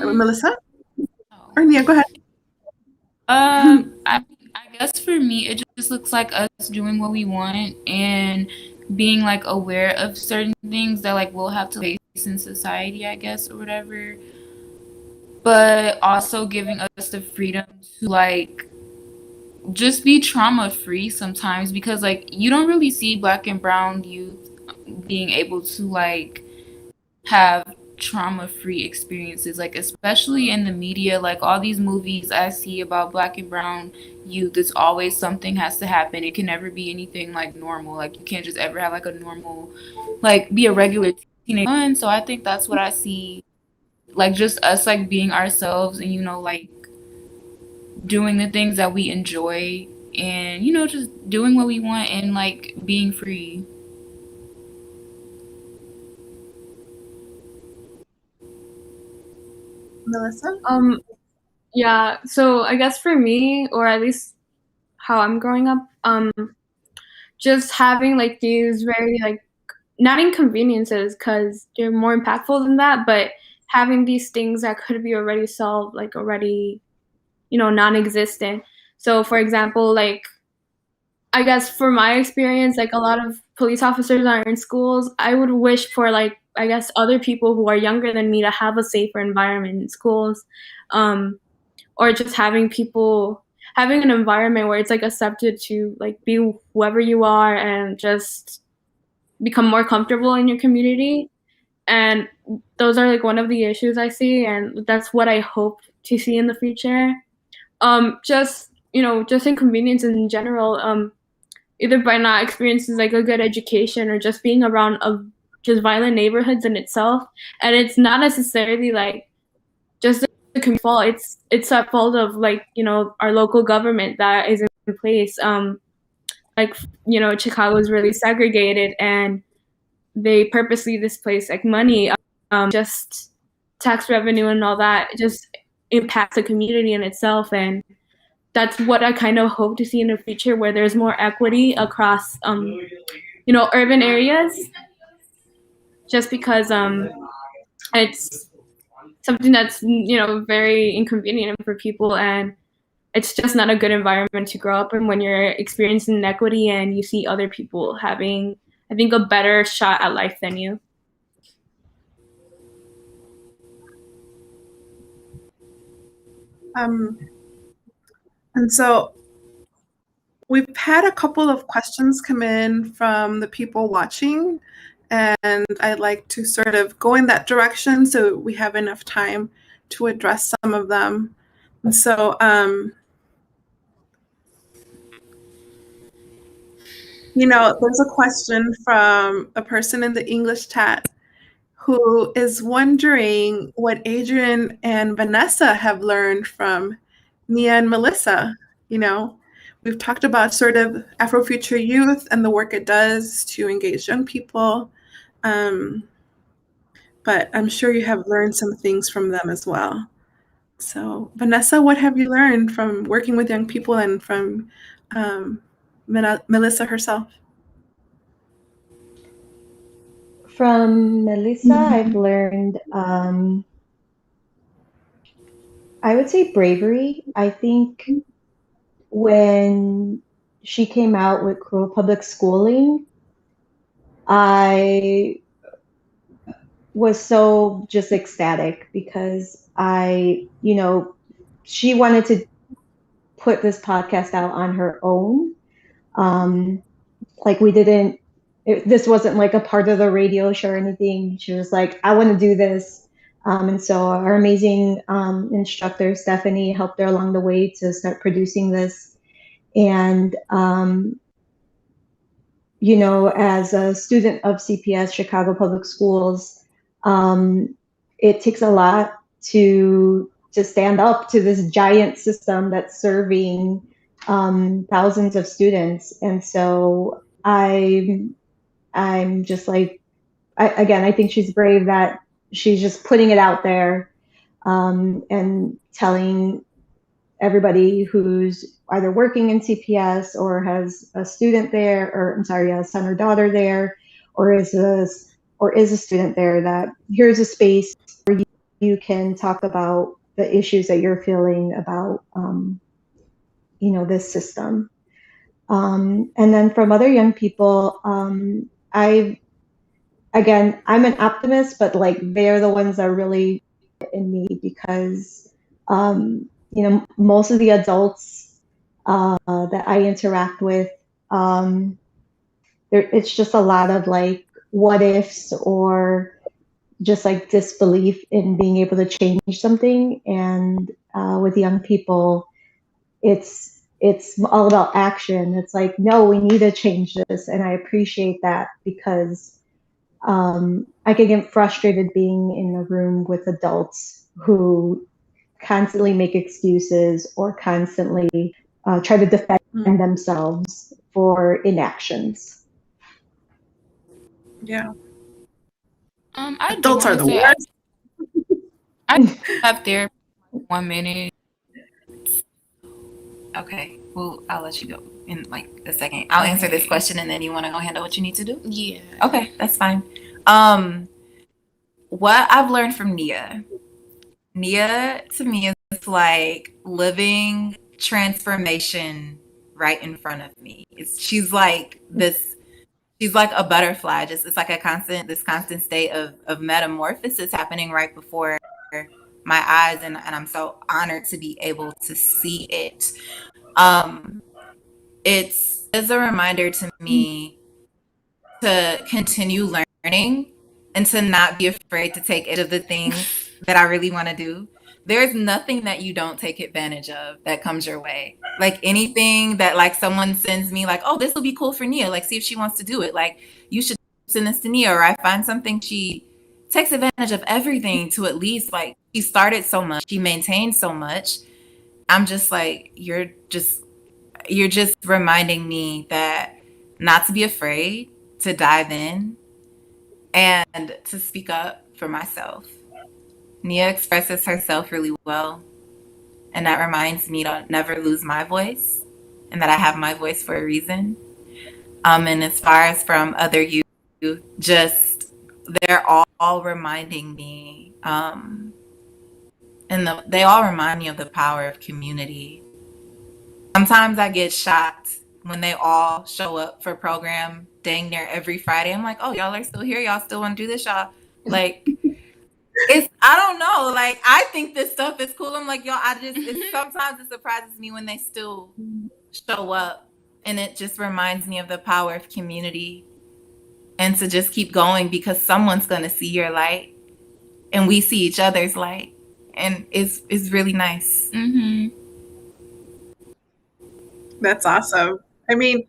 Melissa? Or Nia, go ahead. I guess for me, it just looks like us doing what we want and being like aware of certain things that like we'll have to face in society, I guess, or whatever. But also giving us the freedom to like just be trauma free sometimes, because like you don't really see Black and brown youth being able to like have trauma-free experiences, like especially in the media, like all these movies I see about Black and brown youth, it's always something has to happen. It can never be anything like normal. Like you can't just ever have like a normal, like be a regular teenager. So I think that's what I see, like just us like being ourselves and like doing the things that we enjoy and just doing what we want and like being free. Melissa? Yeah, so I guess for me, or at least how I'm growing up, just having like these very like not inconveniences because they're more impactful than that, but having these things that could be already solved, like already, non-existent. So for example, like, I guess for my experience, like a lot of police officers are in schools. I would wish for, like, I guess other people who are younger than me to have a safer environment in schools, or just having an environment where it's like accepted to like be whoever you are and just become more comfortable in your community. And those are like one of the issues I see, and that's what I hope to see in the future. Just inconvenience in general. Either by not experiencing like a good education or just being around just violent neighborhoods in itself. And it's not necessarily like just the community fault. It's a fault of like, our local government that is in place. Chicago is really segregated and they purposely displace like money, just tax revenue and all that just impacts the community in itself. And that's what I kind of hope to see in the future, where there's more equity across, urban areas. Just because it's something that's very inconvenient for people, and it's just not a good environment to grow up in when you're experiencing inequity and you see other people having, I think, a better shot at life than you. And so we've had a couple of questions come in from the people watching, and I'd like to sort of go in that direction so we have enough time to address some of them. And so, there's a question from a person in the English chat who is wondering what Adrian and Vanessa have learned from Nia and Melissa. We've talked about sort of Afrofuture Youth and the work it does to engage young people. But I'm sure you have learned some things from them as well. So Vanessa, what have you learned from working with young people and from Melissa herself? From Melissa, I've learned, I would say bravery. I think when she came out with Cruel Public Schooling, I was so just ecstatic because she wanted to put this podcast out on her own. Like this wasn't like a part of the radio show or anything. She was like, I want to do this. And so our amazing instructor, Stephanie, helped her along the way to start producing this. And, as a student of CPS, Chicago Public Schools, it takes a lot to stand up to this giant system that's serving thousands of students. And so I'm just like, I think she's brave that she's just putting it out there and telling everybody who's either working in CPS or has a student there, or a son or daughter there, or is a student there, that here's a space where you can talk about the issues that you're feeling about, this system. And then from other young people, I'm an optimist, but like they're the ones that really in me because, most of the adults that I interact with, it's just a lot of like what ifs or just like disbelief in being able to change something. And with young people, it's all about action. It's like, no, we need to change this. And I appreciate that because I can get frustrated being in a room with adults who constantly make excuses or constantly try to defend themselves for inactions. Yeah. Adults are the worst. I have therapy 1 minute. Okay, well, I'll let you go in like a second. I'll answer this question and then you want to go handle what you need to do? Yeah. Okay, that's fine. what I've learned from Nia to me is like living transformation right in front of me. She's like this. She's like a butterfly. Just it's like this constant state of metamorphosis happening right before my eyes, and I'm so honored to be able to see it. It's as a reminder to me to continue learning and to not be afraid to take advantage of the things that I really want to do. There's nothing that you don't take advantage of that comes your way. Like anything that like someone sends me, like, oh, this will be cool for Nia. Like, see if she wants to do it. Like, you should send this to Nia, or I find something. She takes advantage of everything to at least like she started so much, she maintained so much. I'm just like, you're just reminding me that not to be afraid to dive in and to speak up for myself. Nia expresses herself really well, and that reminds me to never lose my voice and that I have my voice for a reason. And as far as from other youth, just they're all reminding me, they all remind me of the power of community. Sometimes I get shocked when they all show up for program dang near every Friday. I'm like, oh, y'all are still here. Y'all still want to do this, y'all? Like, I don't know. Like, I think this stuff is cool. I'm like, y'all, sometimes it surprises me when they still show up. And it just reminds me of the power of community and to just keep going because someone's going to see your light and we see each other's light. And it's really nice. Mm-hmm. That's awesome. I mean,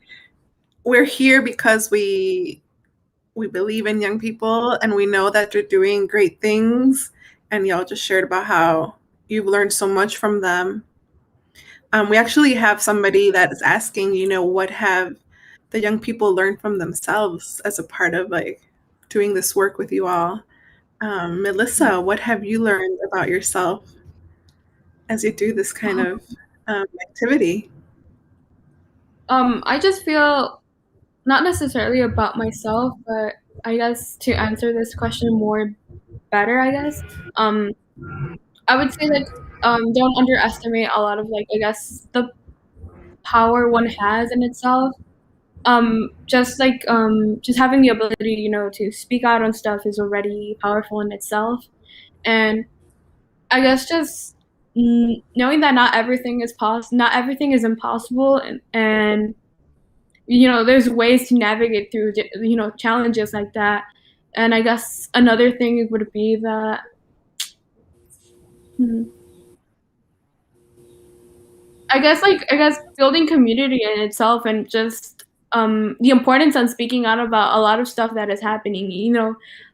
we're here because we believe in young people and we know that they're doing great things. And y'all just shared about how you've learned so much from them. We actually have somebody that is asking, what have the young people learned from themselves as a part of like doing this work with you all? Melissa, what have you learned about yourself as you do this kind of activity? I just feel not necessarily about myself, but I guess to answer this question more better, I guess, I would say like don't underestimate a lot of like I guess the power one has in itself. Just like just having the ability, to speak out on stuff is already powerful in itself, and I guess just knowing that not everything is impossible, and there's ways to navigate through challenges like that. And I guess another thing would be that I guess building community in itself and just the importance on speaking out about a lot of stuff that is happening.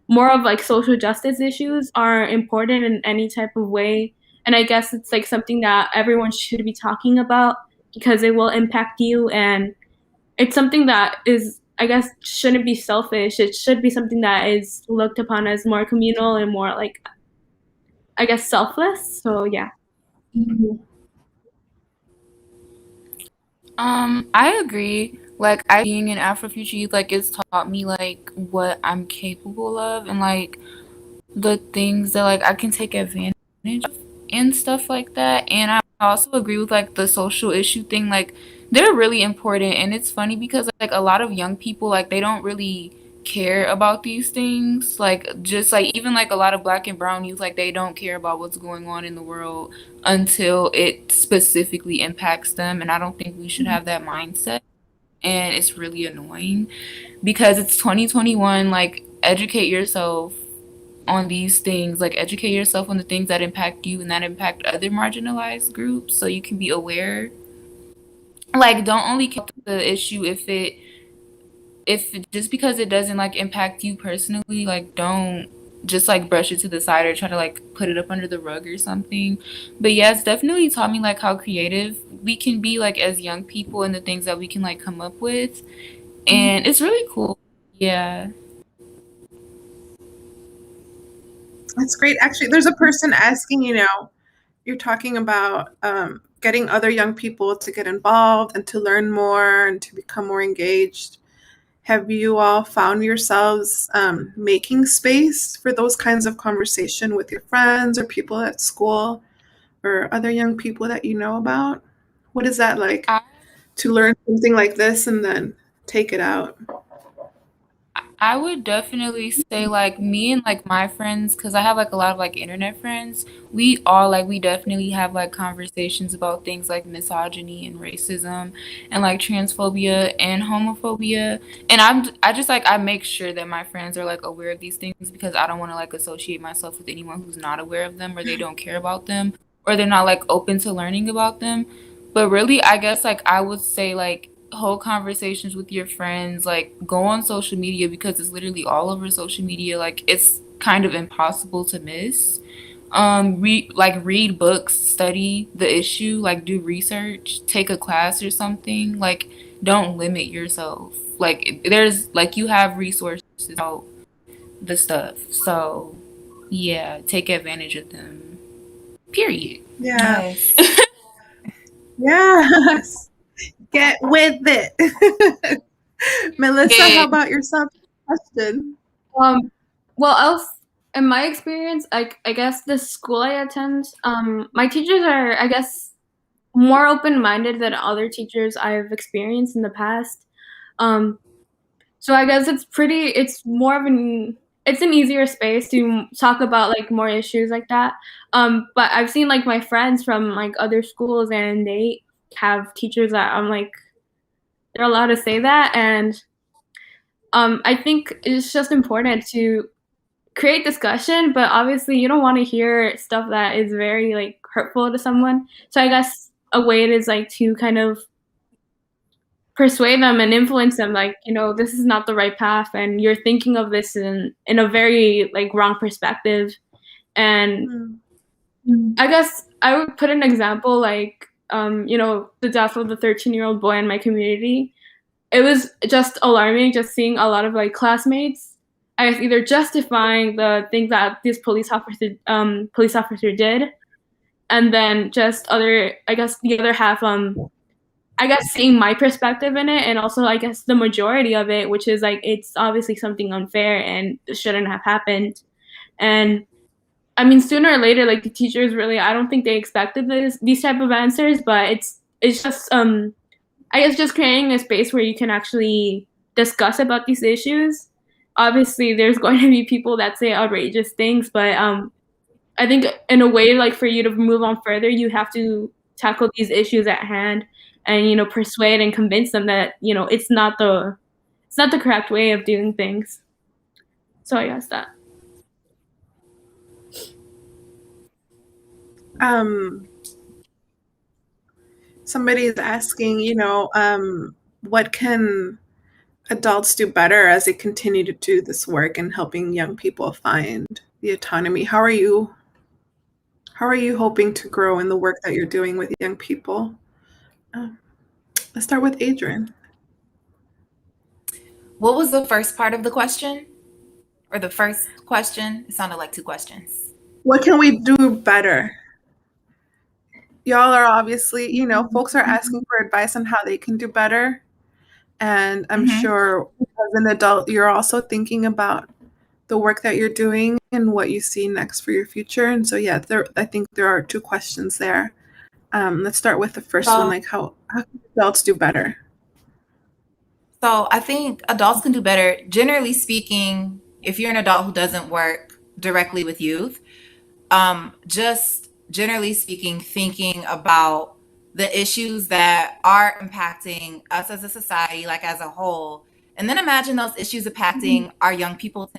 More of like social justice issues are important in any type of way, and I guess it's like something that everyone should be talking about because it will impact you, and it's something that is I guess shouldn't be selfish. It should be something that is looked upon as more communal and more like I guess selfless. So yeah. I agree. Like, I being an Afrofuture youth, like, it's taught me like what I'm capable of and like the things that like I can take advantage of and stuff like that. And I also agree with like the social issue thing. Like, they're really important, and it's funny because like a lot of young people like they don't really care about these things. Like, just like even like a lot of Black and brown youth, like they don't care about what's going on in the world until it specifically impacts them. And I don't think we should have that mindset. And it's really annoying because it's 2021. Like, educate yourself on these things. Like, educate yourself on the things that impact you and that impact other marginalized groups so you can be aware. Like, don't only care about the issue if just because it doesn't like impact you personally, like don't just like brush it to the side or try to like put it up under the rug or something. But yeah, it's definitely taught me like how creative we can be like as young people and the things that we can like come up with. And it's really cool. Yeah. That's great. Actually, there's a person asking, you're talking about getting other young people to get involved and to learn more and to become more engaged. have you all found yourselves making space for those kinds of conversation with your friends or people at school or other young people that you know about? What is that like I to learn something like this and then take it out? I would definitely say like me and like my friends, because I have like a lot of like internet friends, we definitely have like conversations about things like misogyny and racism and like transphobia and homophobia. And I just like I make sure that my friends are like aware of these things because I don't want to like associate myself with anyone who's not aware of them or they don't care about them or they're not like open to learning about them. But really, I guess like I would say like whole conversations with your friends, like go on social media because it's literally all over social media. Like it's kind of impossible to miss. Read books, study the issue, like do research, take a class or something. Like don't limit yourself. Like there's like you have resources about the stuff. So yeah, take advantage of them. Period. Yeah. Yes. Yes. Get with it. Melissa, how about yourself? Question. Well, else in my experience, I guess the school I attend, my teachers are, I guess, more open-minded than other teachers I've experienced in the past. So I guess it's an easier space to talk about like more issues like that. But I've seen like my friends from like other schools and they have teachers that I'm like, they're allowed to say that. And I think it's just important to create discussion, but obviously you don't want to hear stuff that is very like hurtful to someone. So I guess a way it is like to kind of persuade them and influence them, like, you know, this is not the right path and you're thinking of this in a very like wrong perspective. And I guess I would put an example like you know, the death of the 13-year-old boy in my community. It was just alarming just seeing a lot of like classmates, I guess, either justifying the things that this police officer did, and then just other, I guess, the other half, I guess, seeing my perspective in it, and also, I guess, the majority of it, which is like it's obviously something unfair and it shouldn't have happened. And I mean, sooner or later, like the teachers really, I don't think they expected these type of answers, but it's just I guess just creating a space where you can actually discuss about these issues. Obviously, there's going to be people that say outrageous things, but I think in a way, like for you to move on further, you have to tackle these issues at hand, and you know, persuade and convince them that you know it's not the correct way of doing things. So I guess that. Somebody is asking, you know, what can adults do better as they continue to do this work and helping young people find the autonomy? How are you hoping to grow in the work that you're doing with young people? Let's start with Adrian. What was the first part of the question? Or the first question? It sounded like two questions. What can we do better? Y'all are obviously, you know, folks are asking for advice on how they can do better. And I'm sure as an adult, you're also thinking about the work that you're doing and what you see next for your future. And so, yeah, I think there are two questions there. Let's start with the first one, like how can adults do better? So I think adults can do better. Generally speaking, if you're an adult who doesn't work directly with youth, just generally speaking, thinking about the issues that are impacting us as a society, like as a whole, and then imagine those issues impacting our young people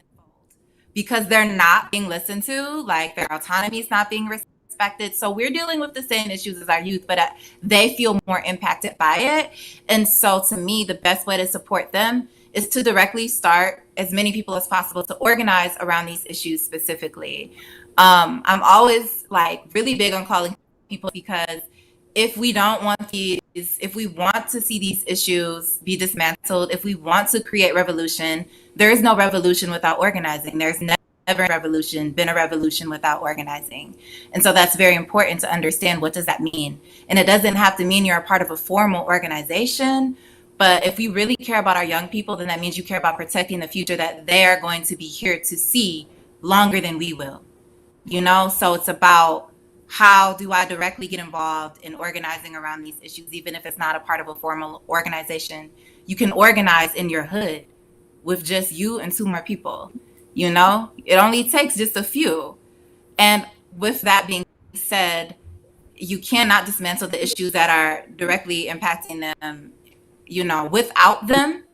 because they're not being listened to, like their autonomy is not being respected. So we're dealing with the same issues as our youth, but they feel more impacted by it. And so to me, the best way to support them is to directly start as many people as possible to organize around these issues specifically. I'm always like really big on calling people because if we don't want if we want to see these issues be dismantled, if we want to create revolution, there is no revolution without organizing. There's never been a revolution without organizing. And so that's very important to understand what does that mean. And it doesn't have to mean you're a part of a formal organization, But if we really care about our young people, then that means you care about protecting the future that they're going to be here to see longer than we will. So it's about, how do I directly get involved in organizing around these issues, even if it's not a part of a formal organization. You can organize in your hood with just you and 2 more people. It only takes just a few. And with that being said, you cannot dismantle the issues that are directly impacting them, without them.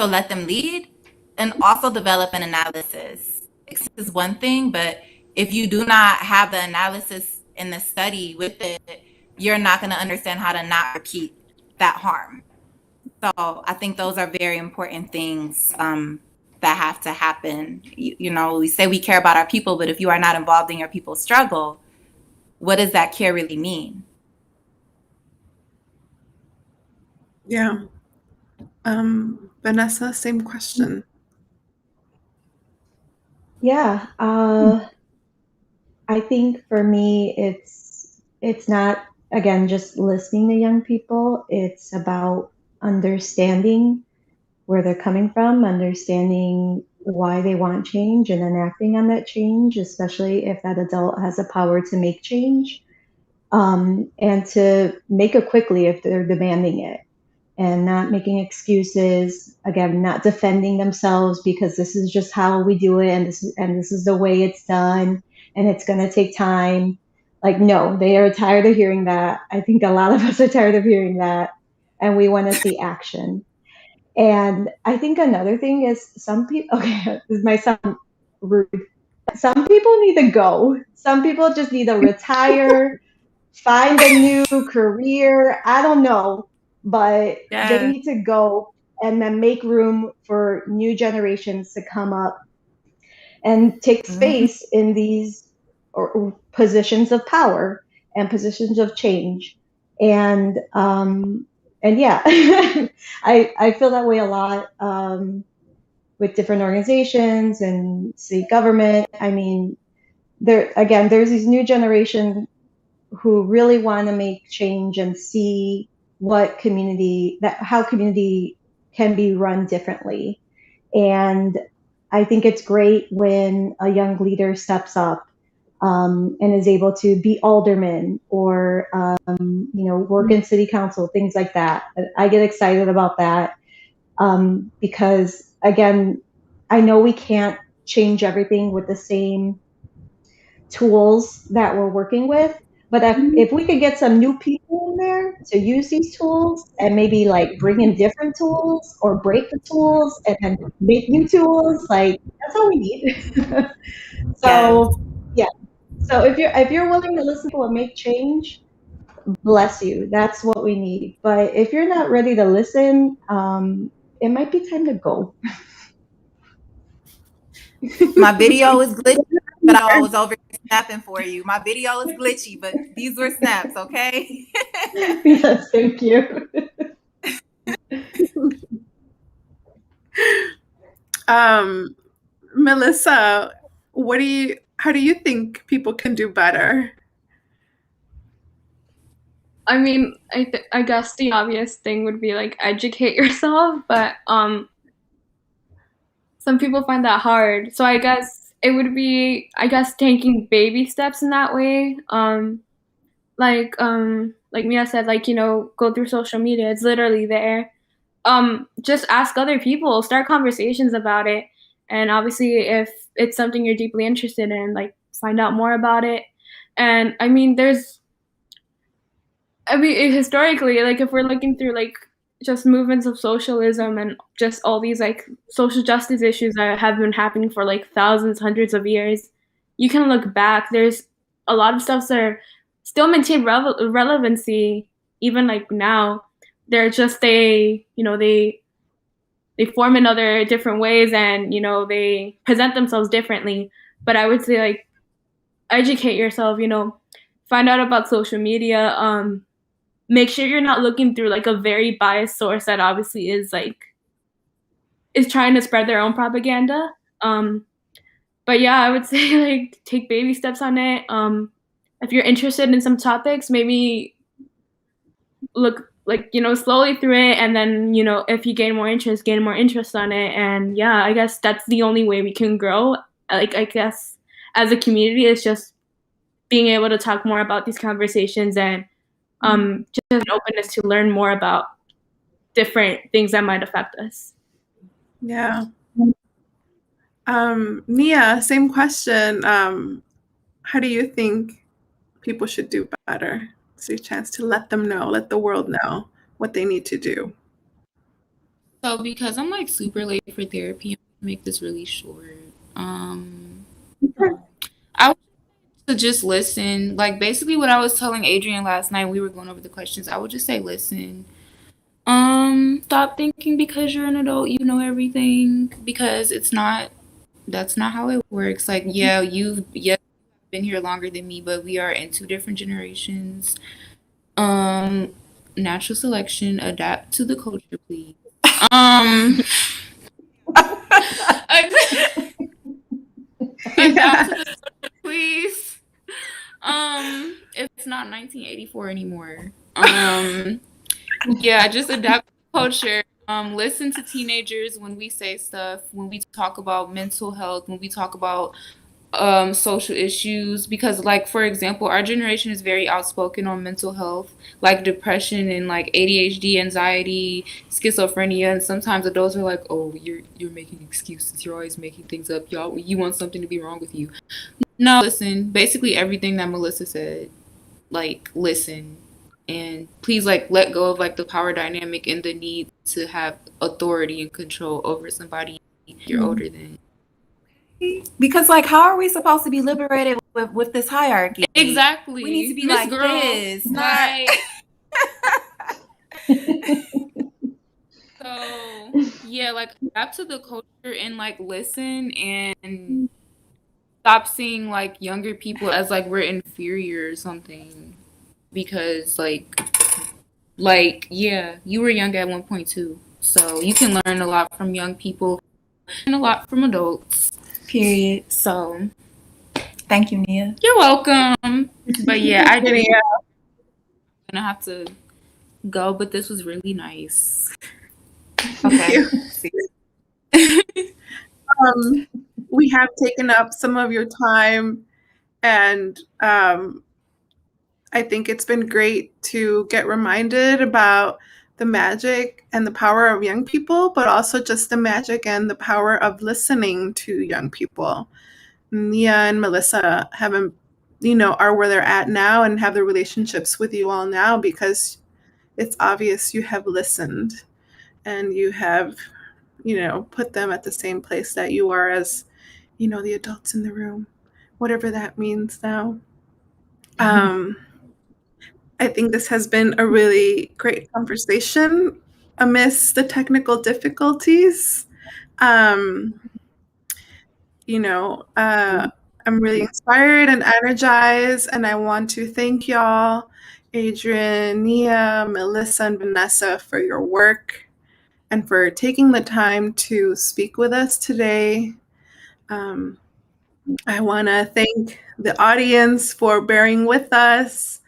So let them lead, and also develop an analysis. This is one thing, but if you do not have the analysis and the study with it, you're not going to understand how to not repeat that harm. So I think those are very important things that have to happen. We say we care about our people, but if you are not involved in your people's struggle, what does that care really mean? Yeah. Vanessa, same question. Yeah, I think for me, it's not, again, just listening to young people. It's about understanding where they're coming from, understanding why they want change, and then acting on that change, especially if that adult has the power to make change, and to make it quickly if they're demanding it, and not making excuses. Again, not defending themselves because this is just how we do it, and this is the way it's done, and it's going to take time. Like, no, they are tired of hearing that. I think a lot of us are tired of hearing that, and we want to see action. And I think another thing is, some people, okay, this might sound rude. Some people need to go. Some people just need to retire, find a new career. I don't know, but they need to go, and then make room for new generations to come up and take space in these or positions of power and positions of change. And yeah, I feel that way a lot with different organizations and city government. I mean, there's these new generations who really want to make change and see how community can be run differently. And I think it's great when a young leader steps up and is able to be alderman or work in city council, things like that. I get excited about that because, again, I know we can't change everything with the same tools that we're working with, but if we could get some new people in there to use these tools, and maybe like bring in different tools or break the tools and then make new tools, like, that's all we need. So yeah. So if you're willing to listen to and make change, bless you. That's what we need. But if you're not ready to listen, it might be time to go. My video is glitchy, but I was over here snapping for you. My video is glitchy, but these were snaps, okay? Yes, thank you. Melissa, how do you think people can do better? I mean, I guess the obvious thing would be like educate yourself, but some people find that hard. So I guess it would be, taking baby steps in that way. Like Mia said, go through social media. It's literally there. Just ask other people, start conversations about it, and obviously if it's something you're deeply interested in, like, find out more about it. And historically, like, if we're looking through like just movements of socialism and just all these like social justice issues that have been happening for like thousands, hundreds of years, you can look back. There's a lot of stuff that are still maintain relevancy even like now. They're just they form in other different ways, and they present themselves differently. But I would say, like, educate yourself, find out about social media. Make sure you're not looking through like a very biased source that obviously is trying to spread their own propaganda. But yeah, I would say, like, take baby steps on it. If you're interested in some topics, maybe look like, slowly through it, and then, if you gain more interest on it. And yeah, I guess that's the only way we can grow. Like, I guess as a community, is just being able to talk more about these conversations, and just an openness to learn more about different things that might affect us. Yeah. Nia, same question. How do you think people should do better? It's your chance to let the world know what they need to do. So because I'm like super late for therapy, I'm gonna make this really short. I would to just listen. Like basically what I was telling Adrian last night, we were going over the questions. I would just say listen. Stop thinking because you're an adult you know everything, because that's not how it works. Like you've been here longer than me, but we are in two different generations. Natural selection, adapt to the culture, please. Adapt to the culture, please. It's not 1984 anymore. Yeah, just adapt to the culture. Listen to teenagers when we say stuff, when we talk about mental health, when we talk about social issues, because like for example our generation is very outspoken on mental health, like depression and like ADHD, anxiety, schizophrenia, and sometimes adults are like, oh, you're making excuses, you're always making things up, y'all, you want something to be wrong with you. No, listen, basically everything that Melissa said, like listen, and please like let go of like the power dynamic and the need to have authority and control over somebody you're older than. Because like, how are we supposed to be liberated with this hierarchy? Exactly. We need to be Miss like Girl, this, not. right. So yeah, like adapt to the culture and like listen and stop seeing like younger people as like we're inferior or something, because like yeah, you were young at one point too, so you can learn a lot from young people and a lot from adults. Period. So Thank you, Nia. you're welcome. But yeah, I'm Yeah. gonna have to go, but this was really nice. Okay. We have taken up some of your time, and I think it's been great to get reminded about the magic and the power of young people, but also just the magic and the power of listening to young people. Nia and Melissa haven't, are where they're at now and have the relationships with you all now because it's obvious you have listened and you have, put them at the same place that you are as, the adults in the room, whatever that means now. I think this has been a really great conversation amidst the technical difficulties. I'm really inspired and energized, and I want to thank y'all, Adrian, Nia, Melissa, and Vanessa, for your work and for taking the time to speak with us today. I want to thank the audience for bearing with us,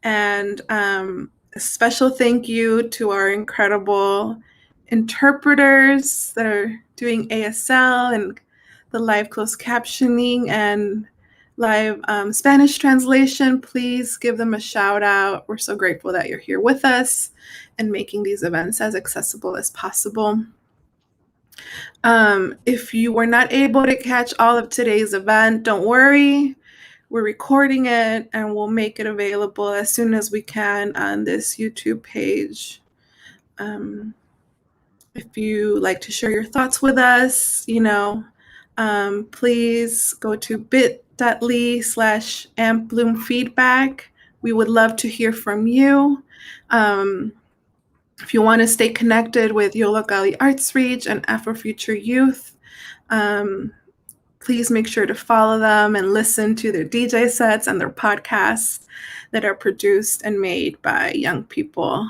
and a special thank you to our incredible interpreters that are doing ASL and the live closed captioning and live Spanish translation. Please give them a shout out. We're so grateful that you're here with us and making these events as accessible as possible. If you were not able to catch all of today's event, don't worry. We're recording it and we'll make it available as soon as we can on this YouTube page. If you like to share your thoughts with us, please go to bit.ly/ampbloomfeedback. We would love to hear from you. If you want to stay connected with Yola Gali Arts Reach and Afrofuture Youth, please make sure to follow them and listen to their DJ sets and their podcasts that are produced and made by young people.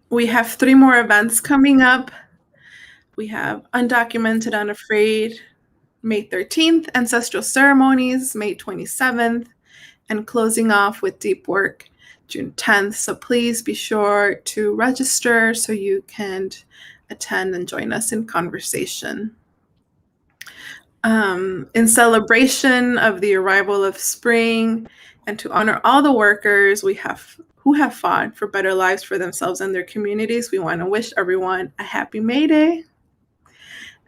We have 3 more events coming up. We have Undocumented Unafraid, May 13th, Ancestral Ceremonies, May 27th, and closing off with Deep Work, June 10th. So please be sure to register so you can attend and join us in conversation. In celebration of the arrival of spring and to honor all the workers who have fought for better lives for themselves and their communities, we want to wish everyone a happy May Day.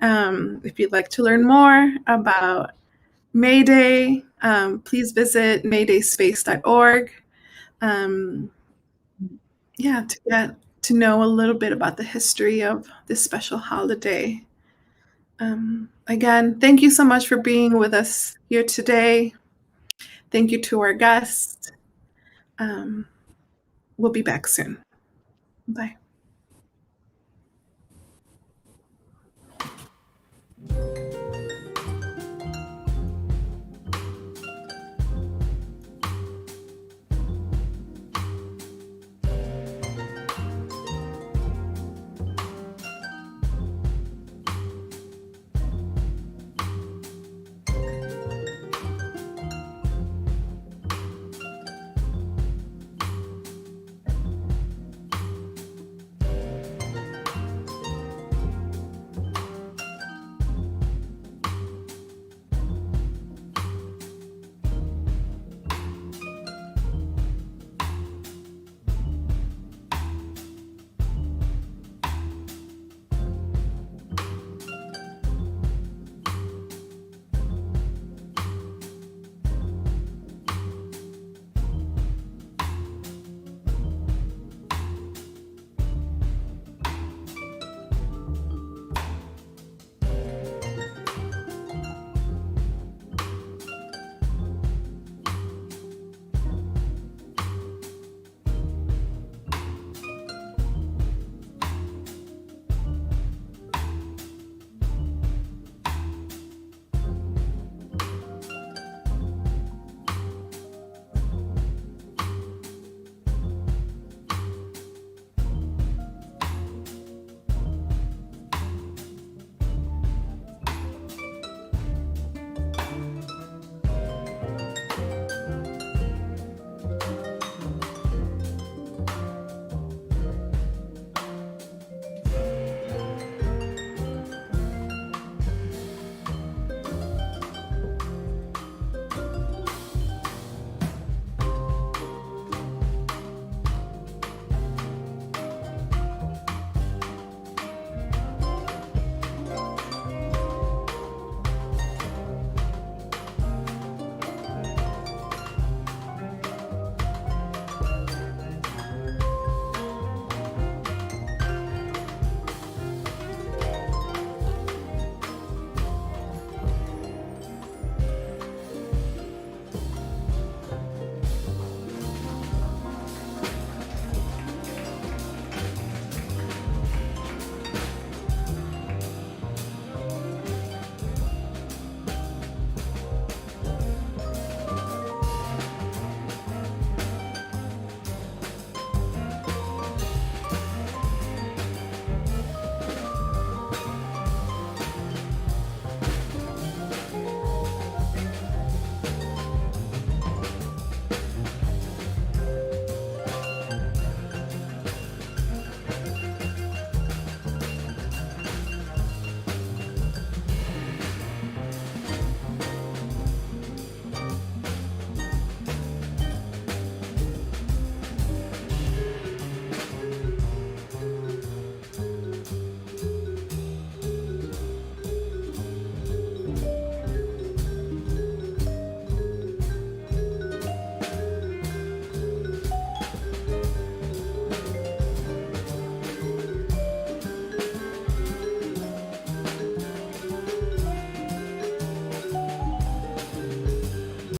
If you'd like to learn more about May Day, please visit maydayspace.org. To get to know a little bit about the history of this special holiday. Again, thank you so much for being with us here today. Thank you to our guests. We'll be back soon. Bye.